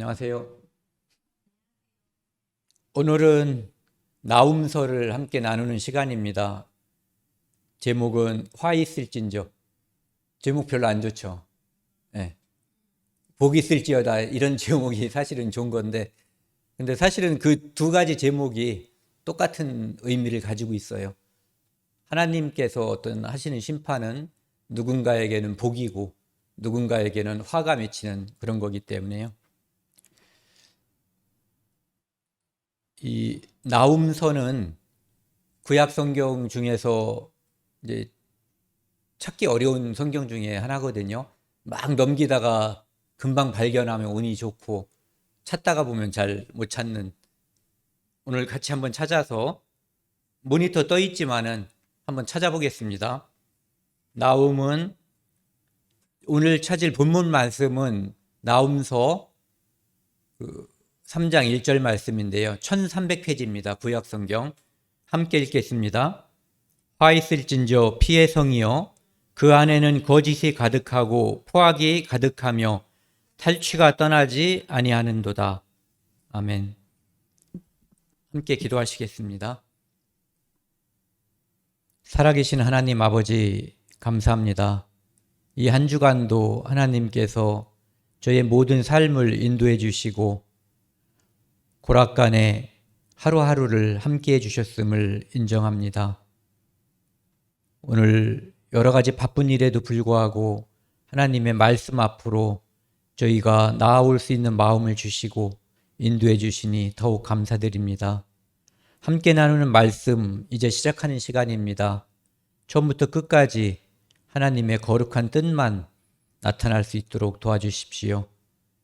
안녕하세요. 오늘은 나훔서를 함께 나누는 시간입니다. 제목은 화 있을진저. 제목 별로 안 좋죠. 네. 복이 있을지어다 이런 제목이 사실은 좋은 건데, 근데 사실은 그 두 가지 제목이 똑같은 의미를 가지고 있어요. 하나님께서 어떤 하시는 심판은 누군가에게는 복이고 누군가에게는 화가 맺히는 그런 거기 때문에요. 이 나훔서는 구약 성경 중에서 이제 찾기 어려운 성경 중에 하나거든요. 막 넘기다가 금방 발견하면 운이 좋고 찾다가 보면 잘 못 찾는. 오늘 같이 한번 찾아서 모니터 떠 있지만은 한번 찾아보겠습니다. 나훔은 오늘 찾을 본문 말씀은 나훔서 3장 1절 말씀인데요. 1300페이지입니다. 구약 성경. 함께 읽겠습니다. 화 있을진저 피의 성이여 그 안에는 거짓이 가득하고 포악이 가득하며 탈취가 떠나지 아니하는도다. 아멘. 함께 기도하시겠습니다. 살아계신 하나님 아버지 감사합니다. 이 한 주간도 하나님께서 저의 모든 삶을 인도해 주시고 고락간에 하루하루를 함께 해주셨음을 인정합니다. 오늘 여러 가지 바쁜 일에도 불구하고 하나님의 말씀 앞으로 저희가 나아올 수 있는 마음을 주시고 인도해 주시니 더욱 감사드립니다. 함께 나누는 말씀 이제 시작하는 시간입니다. 처음부터 끝까지 하나님의 거룩한 뜻만 나타날 수 있도록 도와주십시오.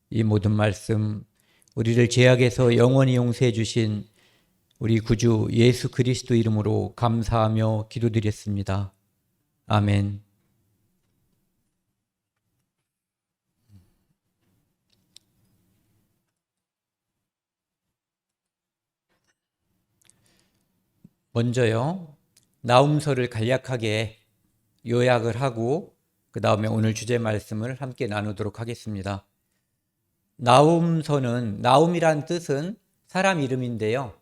이 모든 말씀 우리를 죄악에서 영원히 용서해 주신 우리 구주 예수 그리스도 이름으로 감사하며 기도드렸습니다. 아멘. 먼저요, 나훔서를 간략하게 요약을 하고 그 다음에 오늘 주제 말씀을 함께 나누도록 하겠습니다. 나훔서는, 나훔이란 뜻은 사람 이름인데요,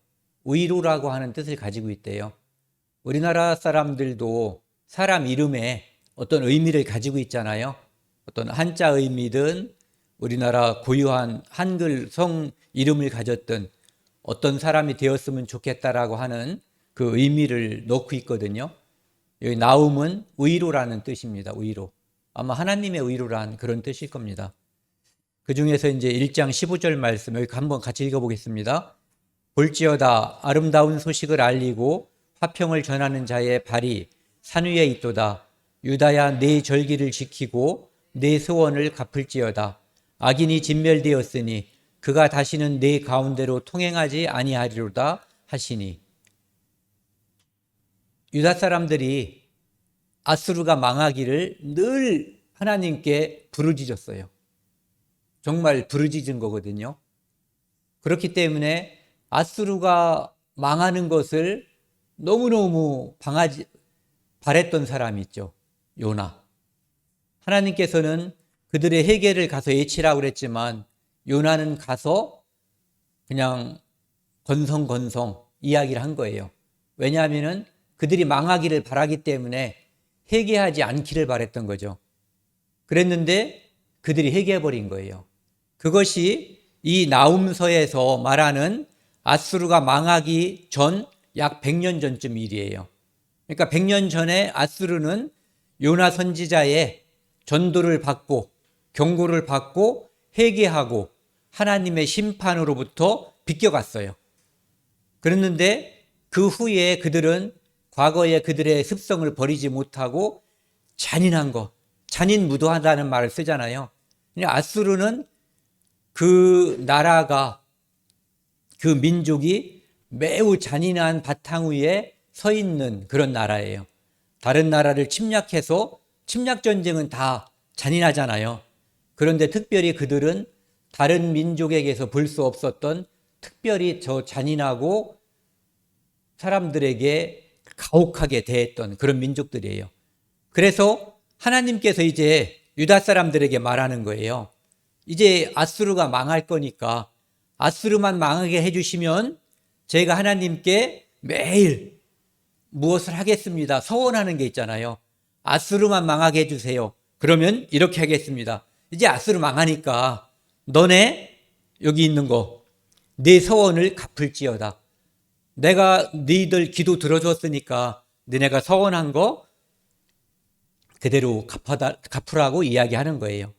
의로라고 하는 뜻을 가지고 있대요. 우리나라 사람들도 사람 이름에 어떤 의미를 가지고 있잖아요. 어떤 한자 의미든 우리나라 고유한 한글 성 이름을 가졌던 어떤 사람이 되었으면 좋겠다라고 하는 그 의미를 넣고 있거든요. 여기 나훔은 의로라는 뜻입니다. 의로. 아마 하나님의 의로란 그런 뜻일 겁니다. 그 중에서 이제 1장 15절 말씀 여기 한번 같이 읽어보겠습니다. 볼지어다 아름다운 소식을 알리고 화평을 전하는 자의 발이 산 위에 있도다. 유다야 내 절기를 지키고 내 소원을 갚을지어다. 악인이 진멸되었으니 그가 다시는 내 가운데로 통행하지 아니하리로다 하시니. 유다 사람들이 아수르가 망하기를 늘 하나님께 부르짖었어요. 정말 부르짖은 거거든요. 그렇기 때문에 아수르가 망하는 것을 너무너무 바랬던 사람이 있죠. 요나. 하나님께서는 그들의 해결을 가서 예치라고 그랬지만 요나는 가서 그냥 건성건성 이야기를 한 거예요. 왜냐하면 그들이 망하기를 바라기 때문에 회개하지 않기를 바랬던 거죠. 그랬는데 그들이 회개해버린 거예요. 그것이 이 나훔서에서 말하는 아수르가 망하기 전 약 100년 전쯤 일이에요. 그러니까 100년 전에 아수르는 요나 선지자의 전도를 받고 경고를 받고 회개하고 하나님의 심판으로부터 비껴갔어요. 그랬는데 그 후에 그들은 과거에 그들의 습성을 버리지 못하고 잔인한 것, 잔인무도하다는 말을 쓰잖아요. 아수르는 그 나라가, 그 민족이 매우 잔인한 바탕 위에 서 있는 그런 나라예요. 다른 나라를 침략해서 침략전쟁은 다 잔인하잖아요. 그런데 특별히 그들은 다른 민족에게서 볼 수 없었던 특별히 저 잔인하고 사람들에게 가혹하게 대했던 그런 민족들이에요. 그래서 하나님께서 이제 유다 사람들에게 말하는 거예요. 이제 아수르가 망할 거니까 아수르만 망하게 해주시면 제가 하나님께 매일 무엇을 하겠습니다. 서원하는 게 있잖아요. 아수르만 망하게 해주세요. 그러면 이렇게 하겠습니다. 이제 아수르 망하니까 너네 여기 있는 거 내 서원을 갚을지어다. 내가 너희들 기도 들어줬으니까 너네가 서원한 거 그대로 갚으라고 이야기하는 거예요.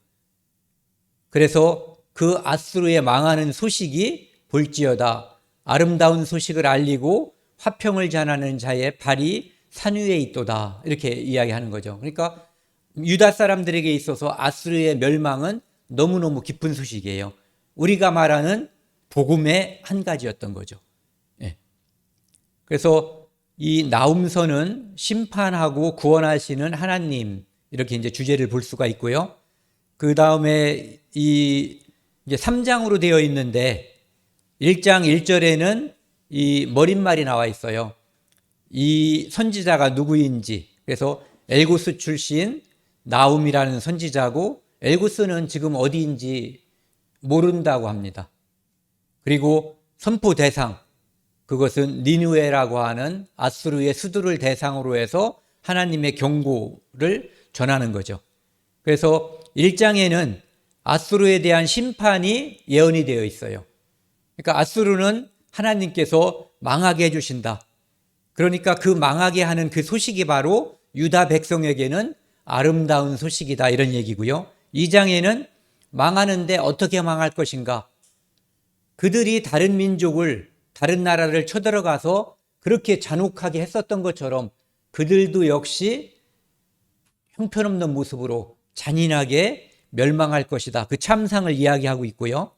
그래서 그 아수르의 망하는 소식이 볼지어다. 아름다운 소식을 알리고 화평을 전하는 자의 발이 산 위에 있도다. 이렇게 이야기하는 거죠. 그러니까 유다 사람들에게 있어서 아수르의 멸망은 너무너무 기쁜 소식이에요. 우리가 말하는 복음의 한 가지였던 거죠. 예. 그래서 이 나훔서는 심판하고 구원하시는 하나님 이렇게 이제 주제를 볼 수가 있고요. 그 다음에 이제 3장으로 되어 있는데 1장 1절에는 이 머릿말이 나와 있어요. 이 선지자가 누구인지. 그래서 엘고스 출신 나훔이라는 선지자고 엘고스는 지금 어디인지 모른다고 합니다. 그리고 선포 대상, 그것은 니느웨라고 하는 아수르의 수도를 대상으로 해서 하나님의 경고를 전하는 거죠. 그래서 1장에는 아수르에 대한 심판이 예언이 되어 있어요. 그러니까 아수르는 하나님께서 망하게 해주신다. 그러니까 그 망하게 하는 그 소식이 바로 유다 백성에게는 아름다운 소식이다, 이런 얘기고요. 2장에는 망하는데 어떻게 망할 것인가. 그들이 다른 민족을, 다른 나라를 쳐들어가서 그렇게 잔혹하게 했었던 것처럼 그들도 역시 형편없는 모습으로 잔인하게 멸망할 것이다. 그 참상을 이야기하고 있고요.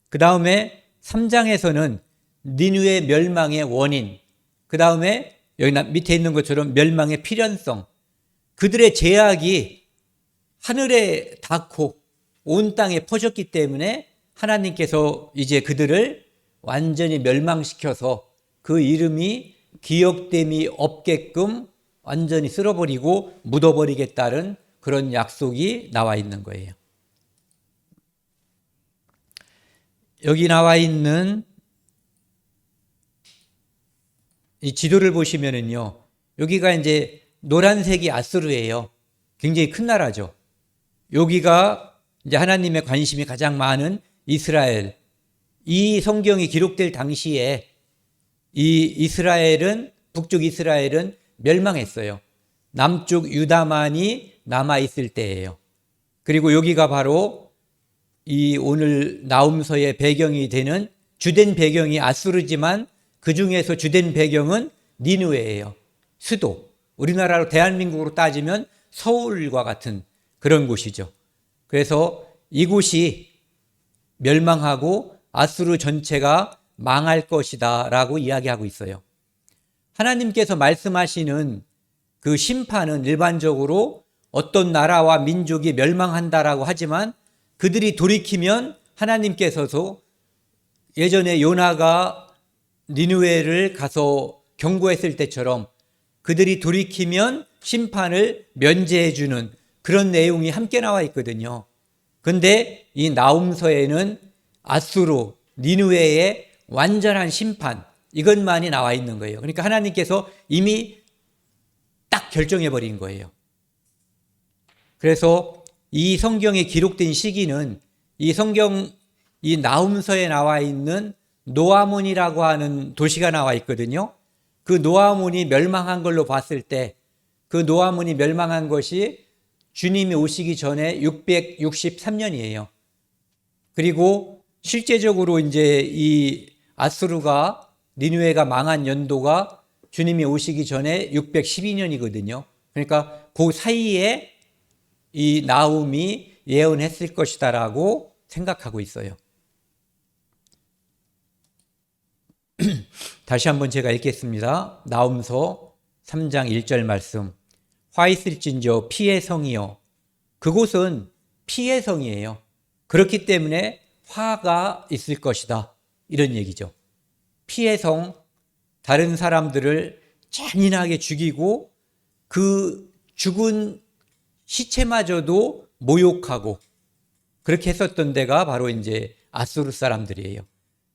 그 다음에 3장에서는 니느웨 멸망의 원인, 그 다음에 여기 밑에 있는 것처럼 멸망의 필연성, 그들의 죄악이 하늘에 닿고 온 땅에 퍼졌기 때문에 하나님께서 이제 그들을 완전히 멸망시켜서 그 이름이 기억됨이 없게끔 완전히 쓸어버리고 묻어버리겠다는 그런 약속이 나와 있는 거예요. 여기 나와 있는 이 지도를 보시면은요, 여기가 이제 노란색이 아수르예요. 굉장히 큰 나라죠. 여기가 이제 하나님의 관심이 가장 많은 이스라엘. 이 성경이 기록될 당시에 이 이스라엘은, 북쪽 이스라엘은 멸망했어요. 남쪽 유다만이 남아있을 때예요. 그리고 여기가 바로 이 오늘 나훔서의 배경이 되는, 주된 배경이 아수르지만 그 중에서 주된 배경은 니느웨예요. 수도. 우리나라로 대한민국으로 따지면 서울과 같은 그런 곳이죠. 그래서 이곳이 멸망하고 아수르 전체가 망할 것이다 라고 이야기하고 있어요. 하나님께서 말씀하시는 그 심판은 일반적으로 어떤 나라와 민족이 멸망한다라고 하지만 그들이 돌이키면 하나님께서도 예전에 요나가 니느웨를 가서 경고했을 때처럼 그들이 돌이키면 심판을 면제해 주는 그런 내용이 함께 나와 있거든요. 근데 이 나훔서에는 아수르, 니느웨의 완전한 심판, 이것만이 나와 있는 거예요. 그러니까 하나님께서 이미 딱 결정해 버린 거예요. 그래서 이 성경에 기록된 시기는 이 성경, 이 나훔서에 나와 있는 노아몬이라고 하는 도시가 나와 있거든요. 그 노아몬이 멸망한 걸로 봤을 때 그 노아몬이 멸망한 것이 주님이 오시기 전에 663년이에요. 그리고 실제적으로 이제 이 아수르가, 니느웨가 망한 연도가 주님이 오시기 전에 612년이거든요. 그러니까 그 사이에 이 나훔이 예언했을 것이다라고 생각하고 있어요. 다시 한번 제가 읽겠습니다. 나훔서 3장 1절 말씀. 화 있을진저 피의 성이요. 그곳은 피의 성이에요. 그렇기 때문에 화가 있을 것이다, 이런 얘기죠. 피의 성, 다른 사람들을 잔인하게 죽이고 그 죽은 시체마저도 모욕하고 그렇게 했었던 데가 바로 이제 아수르 사람들이에요.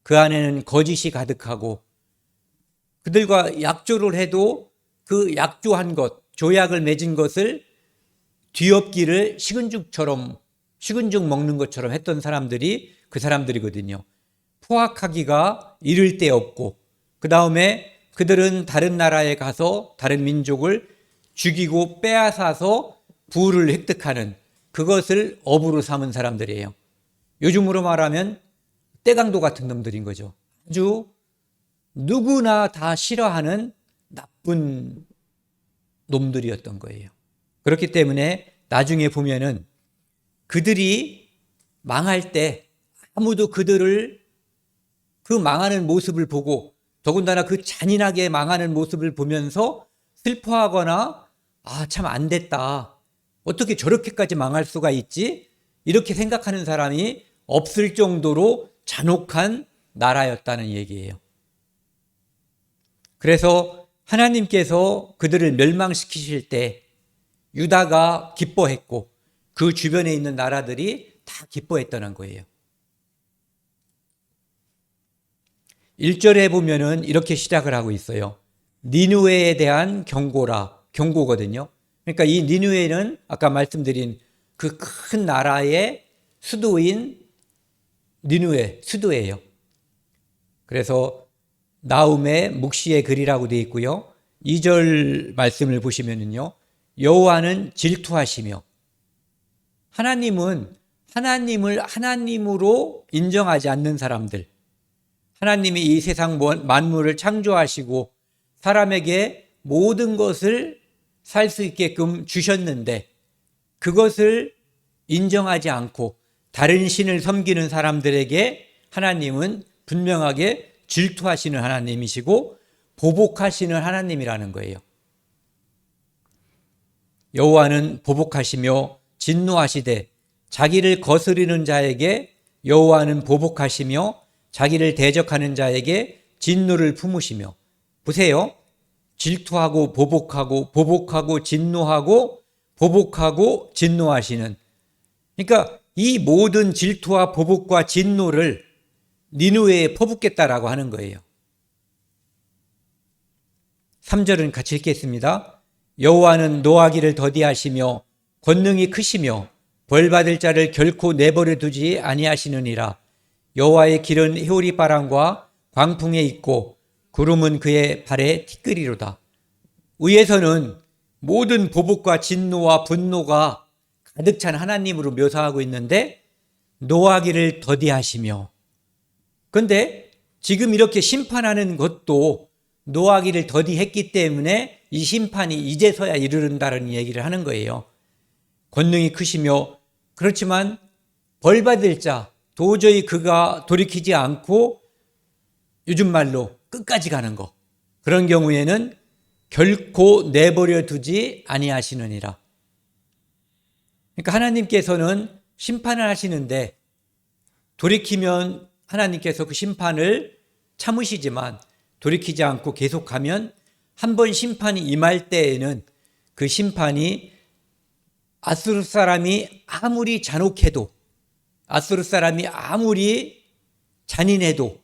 그 안에는 거짓이 가득하고 그들과 약조를 해도 그 약조한 것, 조약을 맺은 것을 뒤엎기를 식은죽 먹는 것처럼 했던 사람들이 그 사람들이거든요. 포악하기가 이를 데 없고 그 다음에 그들은 다른 나라에 가서 다른 민족을 죽이고 빼앗아서 부를 획득하는 그것을 업으로 삼은 사람들이에요. 요즘으로 말하면 떼강도 같은 놈들인 거죠. 아주 누구나 다 싫어하는 나쁜 놈들이었던 거예요. 그렇기 때문에 나중에 보면은 그들이 망할 때 아무도 그들을 그 망하는 모습을 보고 더군다나 그 잔인하게 망하는 모습을 보면서 슬퍼하거나 참 안 됐다. 어떻게 저렇게까지 망할 수가 있지? 이렇게 생각하는 사람이 없을 정도로 잔혹한 나라였다는 얘기예요. 그래서 하나님께서 그들을 멸망시키실 때 유다가 기뻐했고 그 주변에 있는 나라들이 다 기뻐했다는 거예요. 1절에 보면은 이렇게 시작을 하고 있어요. 니느웨에 대한 경고거든요. 그러니까 이 니느웨는 아까 말씀드린 그 큰 나라의 수도인 니느웨 수도예요. 그래서 나움의 묵시의 글이라고 되어 있고요. 2절 말씀을 보시면은요. 여호와는 질투하시며 하나님은 하나님을 하나님으로 인정하지 않는 사람들, 하나님이 이 세상 만물을 창조하시고 사람에게 모든 것을 살 수 있게끔 주셨는데 그것을 인정하지 않고 다른 신을 섬기는 사람들에게 하나님은 분명하게 질투하시는 하나님이시고 보복하시는 하나님이라는 거예요. 여호와는 보복하시며 진노하시되 자기를 거스리는 자에게 여호와는 보복하시며 자기를 대적하는 자에게 진노를 품으시며 보세요. 질투하고 보복하고 진노하고 보복하고 진노하시는 그러니까 이 모든 질투와 보복과 진노를 니느웨에 퍼붓겠다라고 하는 거예요. 3절은 같이 읽겠습니다. 여호와는 노하기를 더디하시며 권능이 크시며 벌받을 자를 결코 내버려 두지 아니하시느니라. 여호와의 길은 회오리바람과 광풍에 있고 구름은 그의 발에 티끌이로다. 위에서는 모든 보복과 진노와 분노가 가득 찬 하나님으로 묘사하고 있는데 노하기를 더디하시며 그런데 지금 이렇게 심판하는 것도 노하기를 더디했기 때문에 이 심판이 이제서야 이르른다는 얘기를 하는 거예요. 권능이 크시며 그렇지만 벌받을 자 도저히 그가 돌이키지 않고 요즘 말로 끝까지 가는 거 그런 경우에는 결코 내버려 두지 아니하시느니라. 그러니까 하나님께서는 심판을 하시는데 돌이키면 하나님께서 그 심판을 참으시지만 돌이키지 않고 계속하면 한 번 심판이 임할 때에는 그 심판이 아수르 사람이 아무리 잔혹해도 아수르 사람이 아무리 잔인해도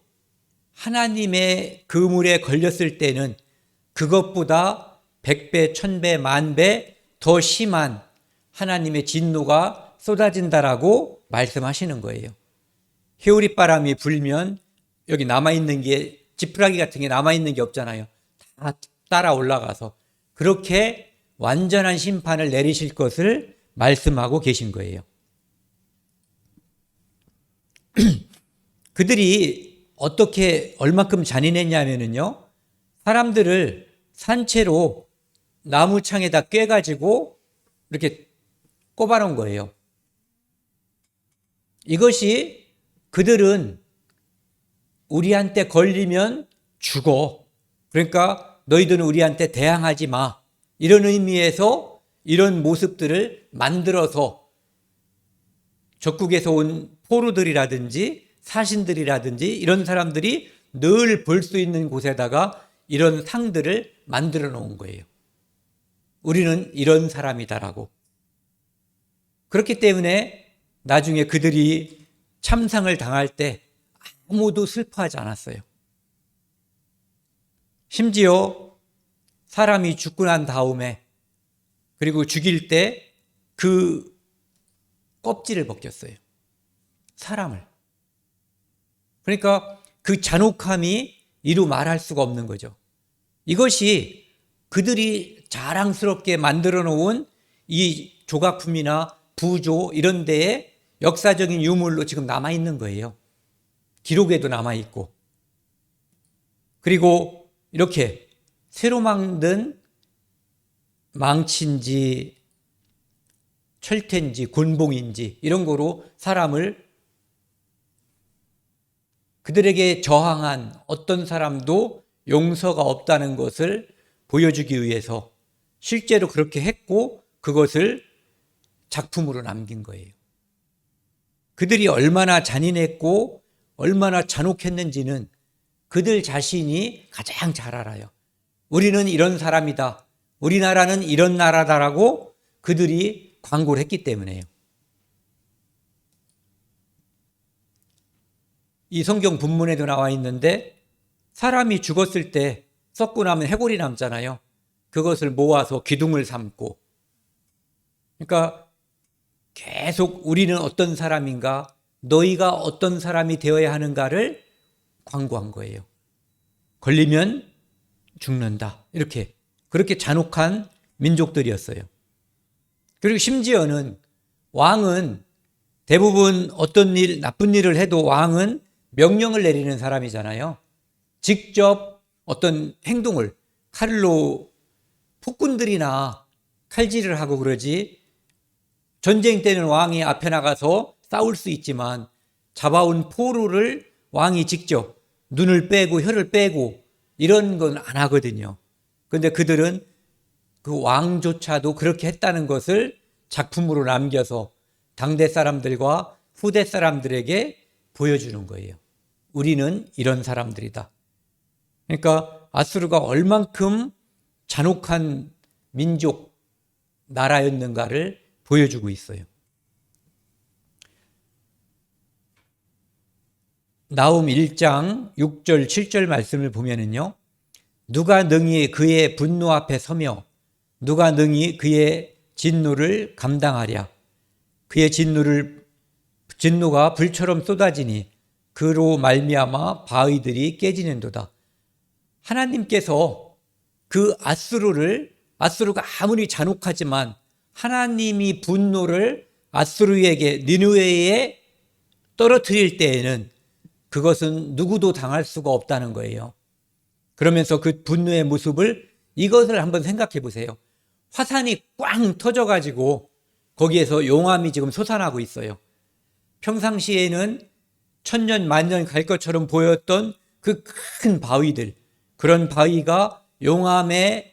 하나님의 그물에 걸렸을 때는 그것보다 100배, 1000배, 10,000배 더 심한 하나님의 진노가 쏟아진다라고 말씀하시는 거예요. 회오리바람이 불면 여기 남아있는 게 지푸라기 같은 게 남아있는 게 없잖아요. 다 따라 올라가서 그렇게 완전한 심판을 내리실 것을 말씀하고 계신 거예요. 그들이 어떻게 얼마큼 잔인했냐면요. 사람들을 산채로 나무창에다 꿰가지고 이렇게 꼽아놓은 거예요. 이것이 그들은 우리한테 걸리면 죽어. 그러니까 너희들은 우리한테 대항하지 마. 이런 의미에서 이런 모습들을 만들어서 적국에서 온 포로들이라든지 사신들이라든지 이런 사람들이 늘 볼 수 있는 곳에다가 이런 상들을 만들어 놓은 거예요. 우리는 이런 사람이다라고. 그렇기 때문에 나중에 그들이 참상을 당할 때 아무도 슬퍼하지 않았어요. 심지어 사람이 죽고 난 다음에 그리고 죽일 때 그 껍질을 벗겼어요. 사람을. 그러니까 그 잔혹함이 이루 말할 수가 없는 거죠. 이것이 그들이 자랑스럽게 만들어 놓은 이 조각품이나 부조 이런 데에 역사적인 유물로 지금 남아있는 거예요. 기록에도 남아있고. 그리고 이렇게 새로 만든 망치인지 철퇴인지 곤봉인지 이런 거로 사람을 그들에게 저항한 어떤 사람도 용서가 없다는 것을 보여주기 위해서 실제로 그렇게 했고 그것을 작품으로 남긴 거예요. 그들이 얼마나 잔인했고 얼마나 잔혹했는지는 그들 자신이 가장 잘 알아요. 우리는 이런 사람이다. 우리나라는 이런 나라다라고 그들이 광고를 했기 때문에요. 이 성경 본문에도 나와 있는데 사람이 죽었을 때 썩고 나면 해골이 남잖아요. 그것을 모아서 기둥을 삼고. 그러니까 계속 우리는 어떤 사람인가, 너희가 어떤 사람이 되어야 하는가를 광고한 거예요. 걸리면 죽는다. 이렇게. 그렇게 잔혹한 민족들이었어요. 그리고 심지어는 왕은 대부분 어떤 일, 나쁜 일을 해도 왕은 명령을 내리는 사람이잖아요. 직접 어떤 행동을 칼로 폭군들이나 칼질을 하고 그러지 전쟁 때는 왕이 앞에 나가서 싸울 수 있지만 잡아온 포로를 왕이 직접 눈을 빼고 혀를 빼고 이런 건 안 하거든요. 그런데 그들은 그 왕조차도 그렇게 했다는 것을 작품으로 남겨서 당대 사람들과 후대 사람들에게 보여주는 거예요. 우리는 이런 사람들이다. 그러니까 아수르가 얼만큼 잔혹한 민족, 나라였는가를 보여주고 있어요. 나훔 1장 6절 7절 말씀을 보면은요. 누가 능히 그의 분노 앞에 서며 누가 능히 그의 진노를 감당하랴. 그의 진노가 불처럼 쏟아지니 그로 말미암아 바위들이 깨지는도다. 하나님께서 그 아수르가 아무리 잔혹하지만 하나님이 분노를 아수르에게 니느웨에 떨어뜨릴 때에는 그것은 누구도 당할 수가 없다는 거예요. 그러면서 그 분노의 모습을 이것을 한번 생각해 보세요. 화산이 꽝 터져가지고 거기에서 용암이 지금 솟아나고 있어요. 평상시에는 천년 만년 갈 것처럼 보였던 그 큰 바위들, 그런 바위가 용암이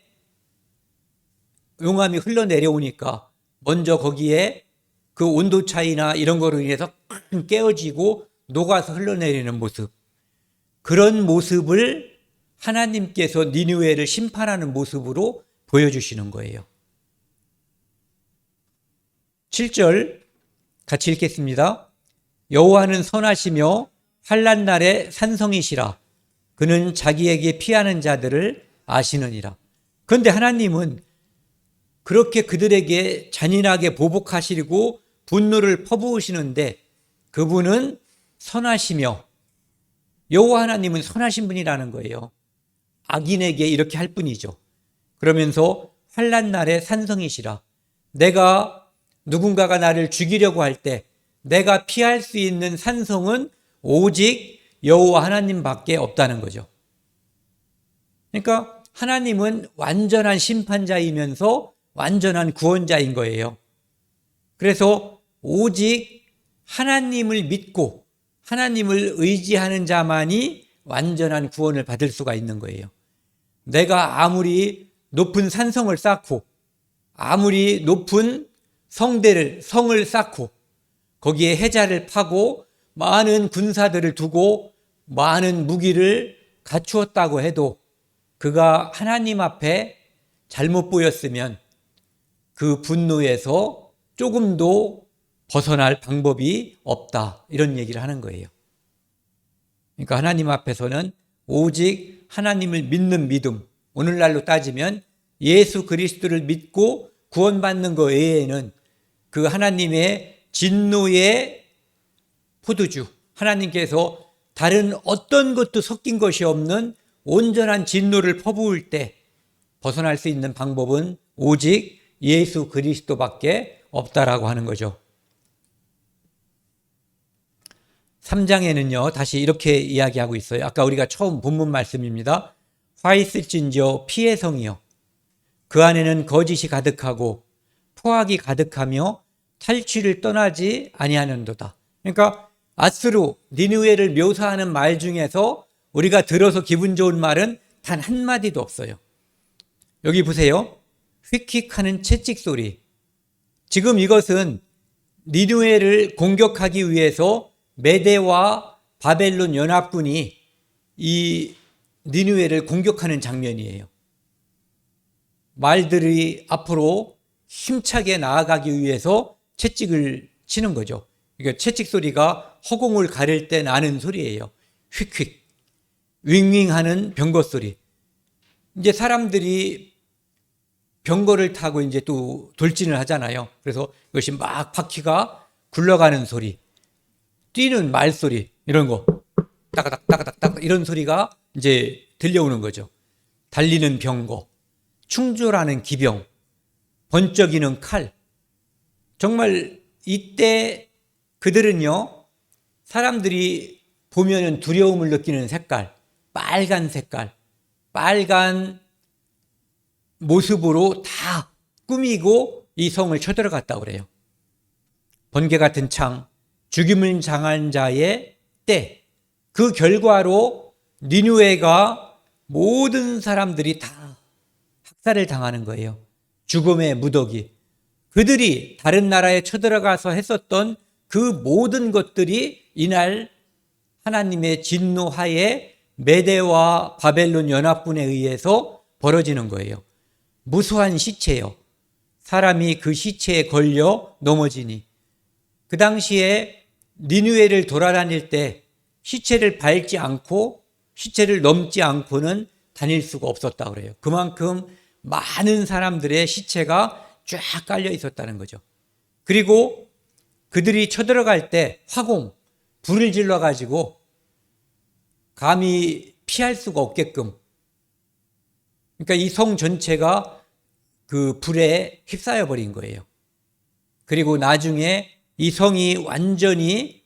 흘러내려오니까 먼저 거기에 그 온도 차이나 이런 거로 인해서 깨어지고 녹아서 흘러내리는 모습, 그런 모습을 하나님께서 니느웨를 심판하는 모습으로 보여주시는 거예요. 7절 같이 읽겠습니다. 여호와는 선하시며 환난 날에 산성이시라. 그는 자기에게 피하는 자들을 아시느니라. 그런데 하나님은 그렇게 그들에게 잔인하게 보복하시고 분노를 퍼부으시는데 그분은 선하시며, 여호와 하나님은 선하신 분이라는 거예요. 악인에게 이렇게 할 뿐이죠. 그러면서 환난 날에 산성이시라. 내가 누군가가 나를 죽이려고 할 때 내가 피할 수 있는 산성은 오직 여호와 하나님밖에 없다는 거죠. 그러니까 하나님은 완전한 심판자이면서 완전한 구원자인 거예요. 그래서 오직 하나님을 믿고 하나님을 의지하는 자만이 완전한 구원을 받을 수가 있는 거예요. 내가 아무리 높은 산성을 쌓고 아무리 높은 성을 쌓고 거기에 해자를 파고 많은 군사들을 두고 많은 무기를 갖추었다고 해도 그가 하나님 앞에 잘못 보였으면 그 분노에서 조금도 벗어날 방법이 없다. 이런 얘기를 하는 거예요. 그러니까 하나님 앞에서는 오직 하나님을 믿는 믿음, 오늘날로 따지면 예수 그리스도를 믿고 구원받는 것 외에는 그 하나님의 진노의 포도주, 하나님께서 다른 어떤 것도 섞인 것이 없는 온전한 진노를 퍼부을 때 벗어날 수 있는 방법은 오직 예수 그리스도밖에 없다라고 하는 거죠. 3장에는요, 다시 이렇게 이야기하고 있어요. 아까 우리가 처음 본문 말씀입니다. 화 있을진저 피의 성이요. 그 안에는 거짓이 가득하고 포악이 가득하며 탈취를 떠나지 아니하는도다. 그러니까 아스루, 니느웨를 묘사하는 말 중에서 우리가 들어서 기분 좋은 말은 단 한마디도 없어요. 여기 보세요. 휙휙하는 채찍 소리. 지금 이것은 니느웨를 공격하기 위해서 메대와 바벨론 연합군이 이 니느웨를 공격하는 장면이에요. 말들이 앞으로 힘차게 나아가기 위해서 채찍을 치는 거죠. 그러니까 채찍 소리가 허공을 가릴 때 나는 소리예요. 휙휙, 윙윙하는 병거 소리. 이제 사람들이 병거를 타고 이제 또 돌진을 하잖아요. 그래서 이것이 막 바퀴가 굴러가는 소리, 뛰는 말소리, 이런 거, 따가닥, 따가닥, 따가닥, 이런 소리가 이제 들려오는 거죠. 달리는 병거, 충돌하는 기병, 번쩍이는 칼. 정말 이때 그들은요, 사람들이 보면은 두려움을 느끼는 색깔, 빨간 색깔, 빨간 모습으로 다 꾸미고 이 성을 쳐들어갔다고 그래요. 번개 같은 창, 죽임을 당한 자의 때, 그 결과로 니느웨가 모든 사람들이 다 학살을 당하는 거예요. 죽음의 무더기. 그들이 다른 나라에 쳐들어가서 했었던 그 모든 것들이 이날 하나님의 진노하에 메대와 바벨론 연합군에 의해서 벌어지는 거예요. 무수한 시체요. 사람이 그 시체에 걸려 넘어지니. 그 당시에 니느웨를 돌아다닐 때 시체를 밟지 않고 시체를 넘지 않고는 다닐 수가 없었다고 그래요. 그만큼 많은 사람들의 시체가 쫙 깔려 있었다는 거죠. 그리고 그들이 쳐들어갈 때 화공, 불을 질러가지고 감히 피할 수가 없게끔, 그러니까 이 성 전체가 그 불에 휩싸여 버린 거예요. 그리고 나중에 이 성이 완전히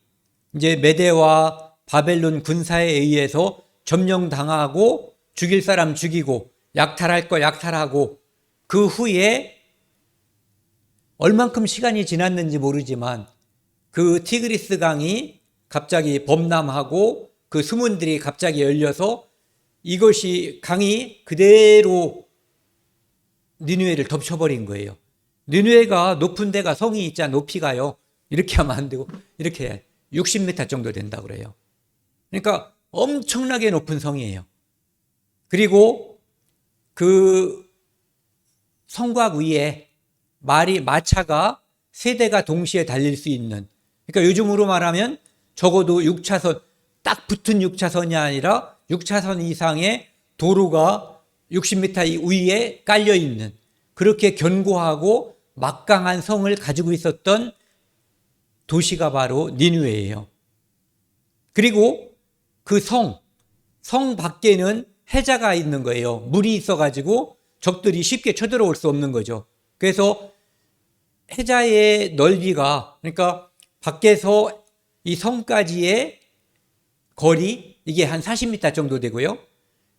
이제 메대와 바벨론 군사에 의해서 점령당하고 죽일 사람 죽이고 약탈할 거 약탈하고, 그 후에 얼만큼 시간이 지났는지 모르지만 그 티그리스 강이 갑자기 범람하고 그 수문들이 갑자기 열려서 이것이 강이 그대로 니느웨를 덮쳐버린 거예요. 니느웨가 높은 데가 성이 있자 높이가요. 이렇게 하면 안 되고 이렇게 60m 정도 된다고 그래요. 그러니까 엄청나게 높은 성이에요. 그리고 그 성곽 위에 마차가 세 대가 동시에 달릴 수 있는, 그러니까 요즘으로 말하면 적어도 6차선, 딱 붙은 6차선이 아니라 6차선 이상의 도로가 60m 위에 깔려 있는, 그렇게 견고하고 막강한 성을 가지고 있었던 도시가 바로 니느웨예요. 그리고 그 성 밖에는 해자가 있는 거예요. 물이 있어가지고 적들이 쉽게 쳐들어올 수 없는 거죠. 그래서 해자의 넓이가, 그러니까 밖에서 이 성까지의 거리, 이게 한 40m 정도 되고요.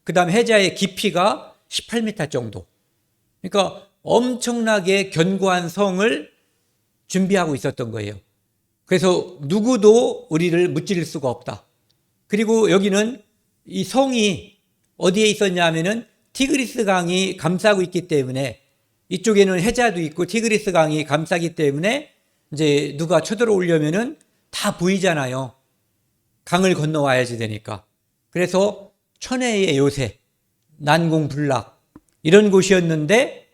그 다음 해자의 깊이가 18m 정도. 그러니까 엄청나게 견고한 성을 준비하고 있었던 거예요. 그래서 누구도 우리를 무찌를 수가 없다. 그리고 여기는 이 성이 어디에 있었냐 하면은 티그리스 강이 감싸고 있기 때문에, 이쪽에는 해자도 있고 티그리스 강이 감싸기 때문에 이제 누가 쳐들어오려면은 다 보이잖아요. 강을 건너와야지 되니까. 그래서 천혜의 요새, 난공불락 이런 곳이었는데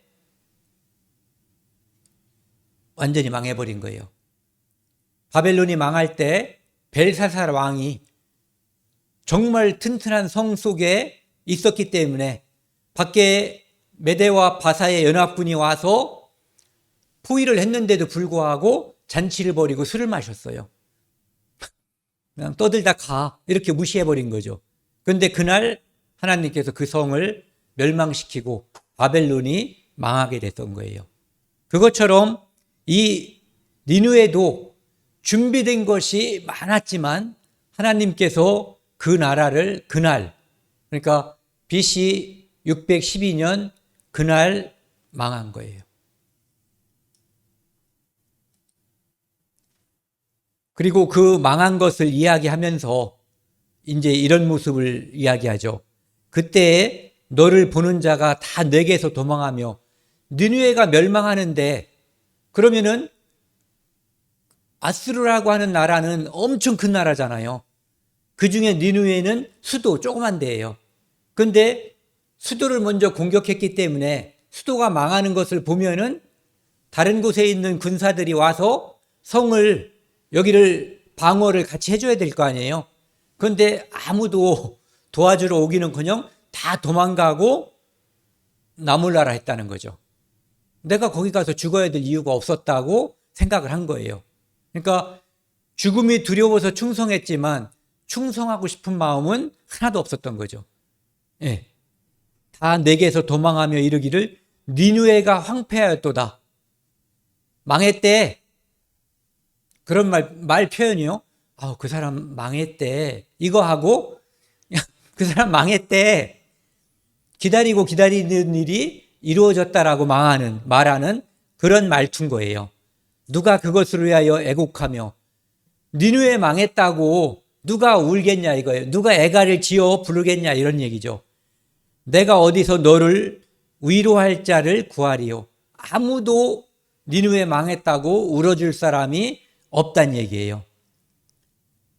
완전히 망해버린 거예요. 바벨론이 망할 때 벨사살 왕이 정말 튼튼한 성 속에 있었기 때문에 밖에 메대와 바사의 연합군이 와서 포위를 했는데도 불구하고 잔치를 벌이고 술을 마셨어요. 그냥 떠들다 가 이렇게 무시해버린 거죠. 그런데 그날 하나님께서 그 성을 멸망시키고 바벨론이 망하게 됐던 거예요. 그것처럼 이 니느웨도 준비된 것이 많았지만 하나님께서 그 나라를 그날, 그러니까 BC 612년 그날 망한 거예요. 그리고 그 망한 것을 이야기하면서 이제 이런 모습을 이야기하죠. 그때 너를 보는 자가 다 내게서 도망하며, 니느웨가 멸망하는데 그러면은 아수르라고 하는 나라는 엄청 큰 나라잖아요. 그 중에 니느웨는 수도 조그만 데예요. 그런데 수도를 먼저 공격했기 때문에 수도가 망하는 것을 보면은 다른 곳에 있는 군사들이 와서 성을, 여기를 방어를 같이 해줘야 될 거 아니에요. 그런데 아무도 도와주러 오기는커녕 다 도망가고 나몰라라 했다는 거죠. 내가 거기 가서 죽어야 될 이유가 없었다고 생각을 한 거예요. 그러니까 죽음이 두려워서 충성했지만 충성하고 싶은 마음은 하나도 없었던 거죠. 예. 다 내게서 도망하며 이르기를 니느웨가 황폐하였도다. 망했대. 그런 말 표현이요. 그 사람 망했대. 이거 하고 그 사람 망했대. 기다리고 기다리는 일이 이루어졌다라고 말하는 그런 말투인 거예요. 누가 그것을 위하여 애곡하며, 니느웨 망했다고 누가 울겠냐 이거예요. 누가 애가를 지어 부르겠냐 이런 얘기죠. 내가 어디서 너를 위로할 자를 구하리요. 아무도 니느웨 망했다고 울어줄 사람이 없단 얘기예요.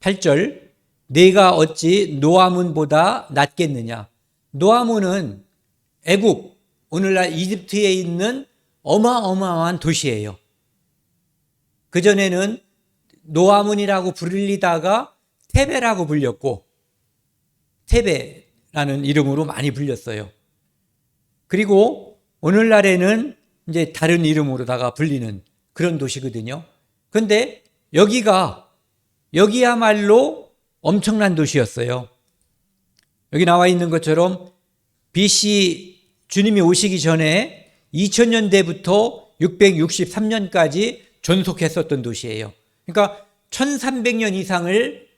8절, 내가 어찌 노아문보다 낫겠느냐. 노아문은 애국, 오늘날 이집트에 있는 어마어마한 도시예요. 그전에는 노아문이라고 불리다가 테베라고 불렸고, 테베라는 이름으로 많이 불렸어요. 그리고 오늘날에는 이제 다른 이름으로다가 불리는 그런 도시거든요. 그런데 여기야말로 엄청난 도시였어요. 여기 나와 있는 것처럼 BC 주님이 오시기 전에 2000년대부터 663년까지 존속했었던 도시예요. 그러니까 1300년 이상을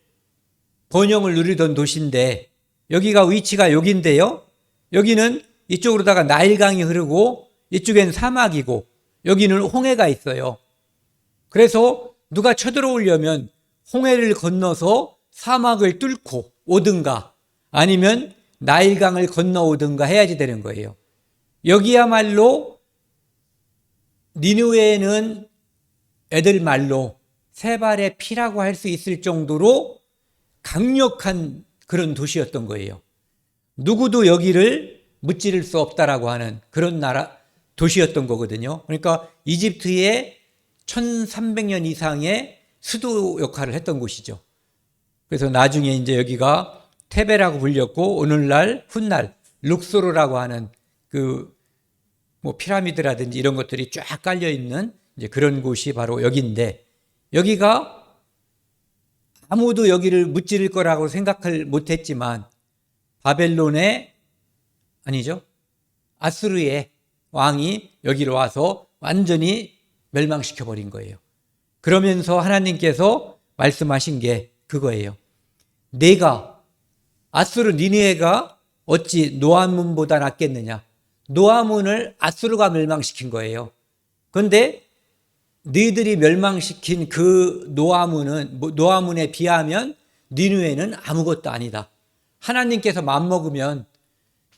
번영을 누리던 도시인데, 여기가 위치가 여기인데요. 여기는 이쪽으로다가 나일강이 흐르고 이쪽엔 사막이고 여기는 홍해가 있어요. 그래서 누가 쳐들어오려면 홍해를 건너서 사막을 뚫고 오든가 아니면 나일강을 건너오든가 해야지 되는 거예요. 여기야말로 니느웨는 애들 말로 세 발의 피라고 할 수 있을 정도로 강력한 그런 도시였던 거예요. 누구도 여기를 무찌를 수 없다라고 하는 그런 도시였던 거거든요. 그러니까 이집트의 1300년 이상의 수도 역할을 했던 곳이죠. 그래서 나중에 이제 여기가 테베라고 불렸고, 오늘날 훗날 룩소르라고 하는 피라미드라든지 이런 것들이 쫙 깔려 있는 이제 그런 곳이 바로 여기인데, 여기가 아무도 여기를 무찌를 거라고 생각을 못했지만 아수르의 왕이 여기로 와서 완전히 멸망시켜버린 거예요. 그러면서 하나님께서 말씀하신 게 그거예요. 아수르 니느웨가 어찌 노아문보다 낫겠느냐. 노아문을 아수르가 멸망시킨 거예요. 그런데 너희들이 멸망시킨 그 노아문에 비하면 니느웨는 아무것도 아니다. 하나님께서 맘먹으면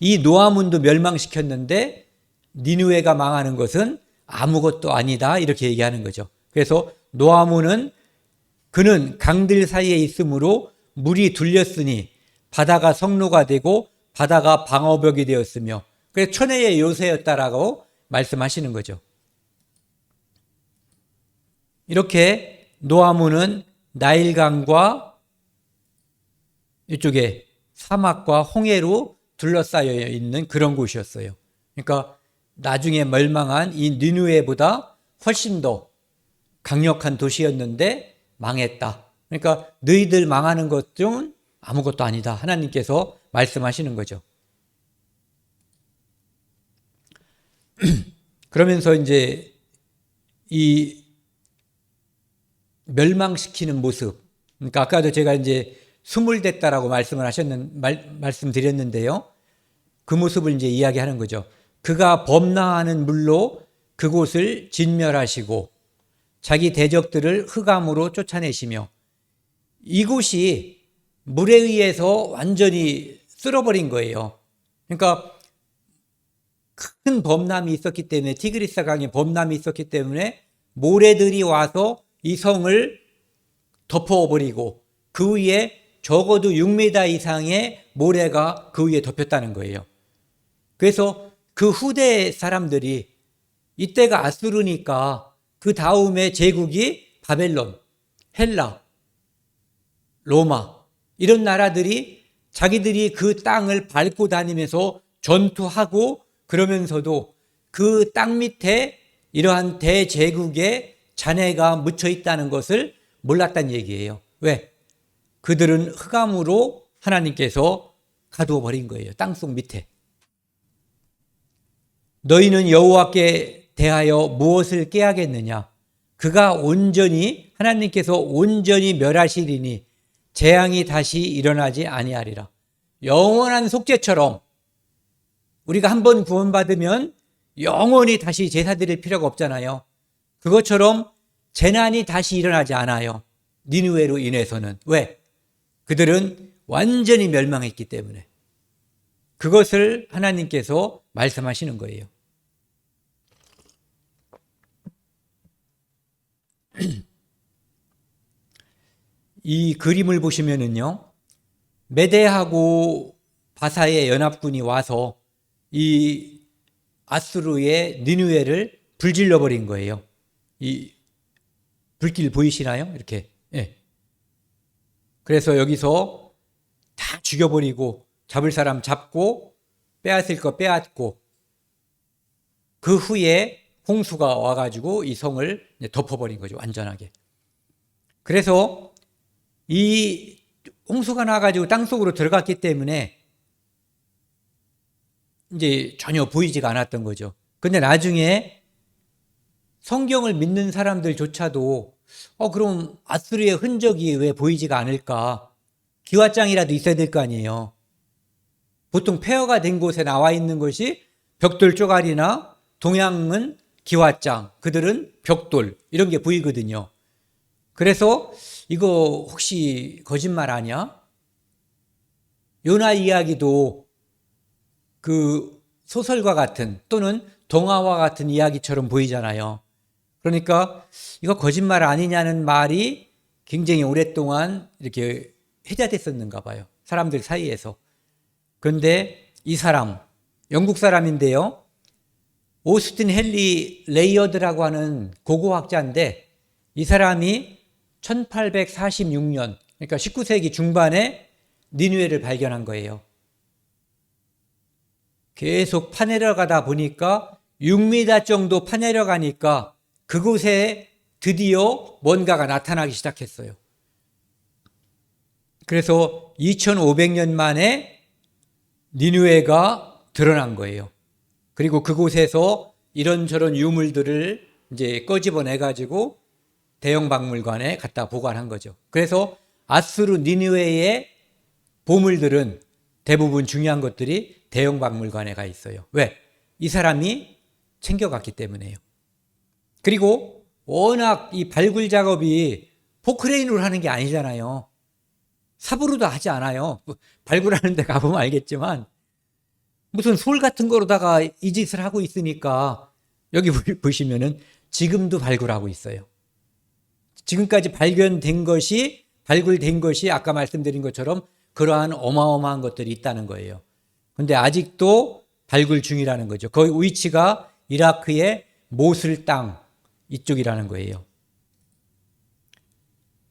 이 노아문도 멸망시켰는데 니느웨가 망하는 것은 아무것도 아니다, 이렇게 얘기하는 거죠. 그래서 노아문은 그는 강들 사이에 있으므로 물이 둘렸으니 바다가 성로가 되고 바다가 방어벽이 되었으며, 그래서 천혜의 요새였다라고 말씀하시는 거죠. 이렇게 노아문은 나일강과 이쪽에 사막과 홍해로 둘러싸여 있는 그런 곳이었어요. 그러니까 나중에 멸망한 이 니느웨보다 훨씬 더 강력한 도시였는데 망했다. 그러니까 너희들 망하는 것 중 아무것도 아니다. 하나님께서 말씀하시는 거죠. 그러면서 이제 이 멸망시키는 모습. 그러니까 아까도 제가 이제 수물됐다라고 말씀드렸는데요. 그 모습을 이제 이야기하는 거죠. 그가 범람하는 물로 그곳을 진멸하시고 자기 대적들을 흑암으로 쫓아내시며 이곳이 물에 의해서 완전히 쓸어버린 거예요. 그러니까 큰 범람이 있었기 때문에 티그리스 강에 범람이 있었기 때문에 모래들이 와서 이 성을 덮어버리고 그 위에 적어도 6m 이상의 모래가 그 위에 덮였다는 거예요. 그래서 그 후대 사람들이 이때가 아수르니까 그 다음에 제국이 바벨론, 헬라, 로마 이런 나라들이 자기들이 그 땅을 밟고 다니면서 전투하고 그러면서도 그 땅 밑에 이러한 대제국의 잔해가 묻혀 있다는 것을 몰랐다는 얘기예요. 왜? 그들은 흑암으로 하나님께서 가두어 버린 거예요. 땅속 밑에. 너희는 여호와께 대하여 무엇을 깨하겠느냐? 그가 온전히 하나님께서 온전히 멸하시리니 재앙이 다시 일어나지 아니하리라. 영원한 속죄처럼 우리가 한번 구원받으면 영원히 다시 제사 드릴 필요가 없잖아요. 그것처럼 재난이 다시 일어나지 않아요. 니느웨로 인해서는. 왜? 그들은 완전히 멸망했기 때문에. 그것을 하나님께서 말씀하시는 거예요. 이 그림을 보시면은요, 메대하고 바사의 연합군이 와서 이 아수르의 니느웨를 불질러 버린 거예요. 이 불길 보이시나요? 이렇게. 예. 그래서 여기서 다 죽여버리고 잡을 사람 잡고 빼앗을 거 빼앗고 그 후에 홍수가 와가지고 이 성을 덮어버린 거죠. 완전하게. 그래서 이 홍수가 나가지고 땅속으로 들어갔기 때문에 이제 전혀 보이지가 않았던 거죠. 근데 나중에 성경을 믿는 사람들조차도 그럼 아수르의 흔적이 왜 보이지가 않을까? 기와장이라도 있어야 될 거 아니에요. 보통 폐허가 된 곳에 나와 있는 것이 벽돌 쪼가리나 동양은 기와장, 그들은 벽돌 이런 게 보이거든요. 그래서 이거 혹시 거짓말 아니야? 요나 이야기도 그 소설과 같은 또는 동화와 같은 이야기처럼 보이잖아요. 그러니까 이거 거짓말 아니냐는 말이 굉장히 오랫동안 이렇게 회자됐었는가 봐요. 사람들 사이에서. 그런데 이 사람, 영국 사람인데요. 오스틴 헨리 레이어드라고 하는 고고학자인데 이 사람이 1846년, 그러니까 19세기 중반에 니느웨를 발견한 거예요. 계속 파내려가다 보니까 6m 정도 파내려가니까 그곳에 드디어 뭔가가 나타나기 시작했어요. 그래서 2500년 만에 니느웨가 드러난 거예요. 그리고 그곳에서 이런저런 유물들을 이제 꺼집어내가지고 대형 박물관에 갖다 보관한 거죠. 그래서 아수르 니느웨의 보물들은 대부분 중요한 것들이 대형 박물관에 가 있어요. 왜? 이 사람이 챙겨갔기 때문에요. 그리고 워낙 이 발굴 작업이 포크레인으로 하는 게 아니잖아요. 삽으로도 하지 않아요. 발굴하는 데 가보면 알겠지만 무슨 솔 같은 거로다가 이 짓을 하고 있으니까 여기 보시면은 지금도 발굴하고 있어요. 지금까지 발굴된 것이 아까 말씀드린 것처럼 그러한 어마어마한 것들이 있다는 거예요. 근데 아직도 발굴 중이라는 거죠. 그 위치가 이라크의 모술 땅 이쪽이라는 거예요.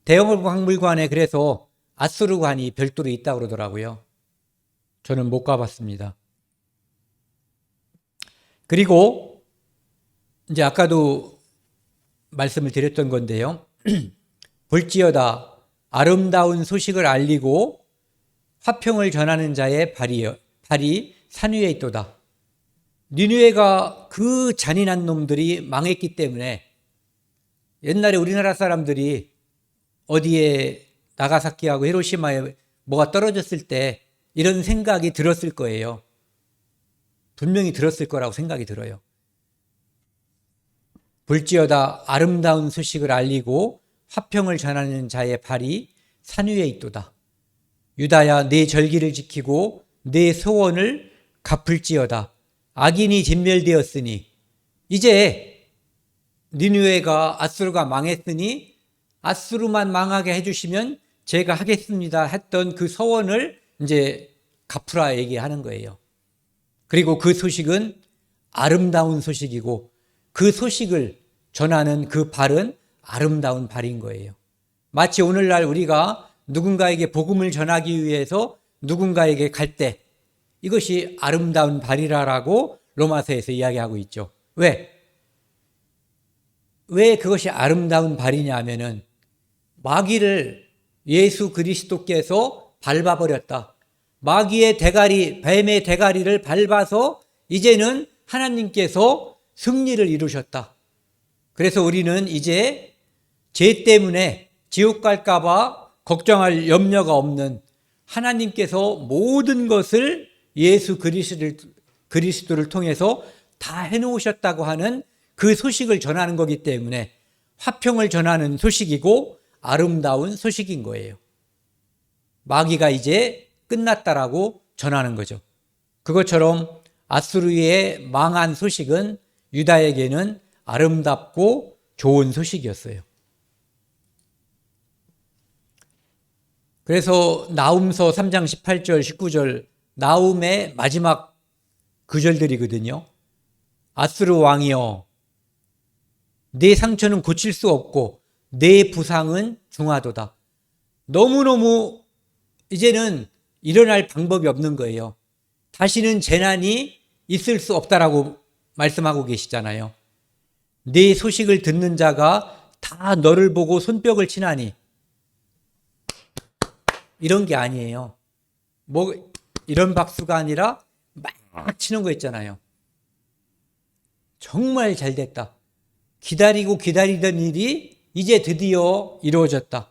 대형박물관에 그래서 아수르관이 별도로 있다고 그러더라고요. 저는 못 가봤습니다. 그리고 이제 아까도 말씀을 드렸던 건데요. 볼지어다 아름다운 소식을 알리고 화평을 전하는 자의 발이 산 위에 있도다. 니느웨가 그 잔인한 놈들이 망했기 때문에 옛날에 우리나라 사람들이 어디에 나가사키하고 히로시마에 뭐가 떨어졌을 때 이런 생각이 들었을 거예요. 분명히 들었을 거라고 생각이 들어요. 볼지어다 아름다운 소식을 알리고 화평을 전하는 자의 발이 산 위에 있도다. 유다야 내 절기를 지키고 내 소원을 갚을지어다. 악인이 진멸되었으니 이제 니느웨가 아수르가 망했으니 아수르만 망하게 해주시면 제가 하겠습니다 했던 그 서원을 이제 갚으라 얘기하는 거예요. 그리고 그 소식은 아름다운 소식이고 그 소식을 전하는 그 발은 아름다운 발인 거예요. 마치 오늘날 우리가 누군가에게 복음을 전하기 위해서 누군가에게 갈 때 이것이 아름다운 발이라고 로마서에서 이야기하고 있죠. 왜 그것이 아름다운 발이냐 하면은 마귀를 예수 그리스도께서 밟아버렸다. 마귀의 대가리, 뱀의 대가리를 밟아서 이제는 하나님께서 승리를 이루셨다. 그래서 우리는 이제 죄 때문에 지옥 갈까봐 걱정할 염려가 없는 하나님께서 모든 것을 예수 그리스도를 통해서 다 해놓으셨다고 하는 그 소식을 전하는 거기 때문에 화평을 전하는 소식이고 아름다운 소식인 거예요. 마귀가 이제 끝났다라고 전하는 거죠. 그것처럼 아수르의 망한 소식은 유다에게는 아름답고 좋은 소식이었어요. 그래서 나훔서 3장 18절 19절 나훔의 마지막 구절들이거든요. 아수르 왕이여 내 상처는 고칠 수 없고 내 부상은 중하도다. 너무너무 이제는 일어날 방법이 없는 거예요. 다시는 재난이 있을 수 없다라고 말씀하고 계시잖아요. 네 소식을 듣는 자가 다 너를 보고 손뼉을 치나니 이런 게 아니에요. 뭐 이런 박수가 아니라 막 치는 거 있잖아요. 정말 잘 됐다. 기다리고 기다리던 일이 이제 드디어 이루어졌다.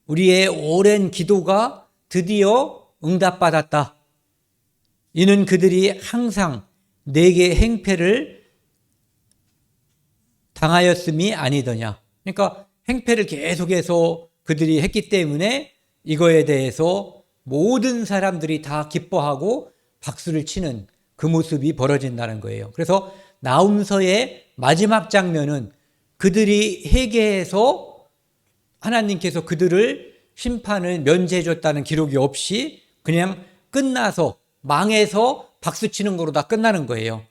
우리의 오랜 기도가 드디어 응답받았다. 이는 그들이 항상 내게 행패를 당하였음이 아니더냐. 그러니까 행패를 계속해서 그들이 했기 때문에 이거에 대해서 모든 사람들이 다 기뻐하고 박수를 치는 그 모습이 벌어진다는 거예요. 그래서 나훔서의 마지막 장면은 그들이 회개해서 하나님께서 그들을 심판을 면제해 줬다는 기록이 없이 그냥 끝나서 망해서 박수 치는 거로 다 끝나는 거예요.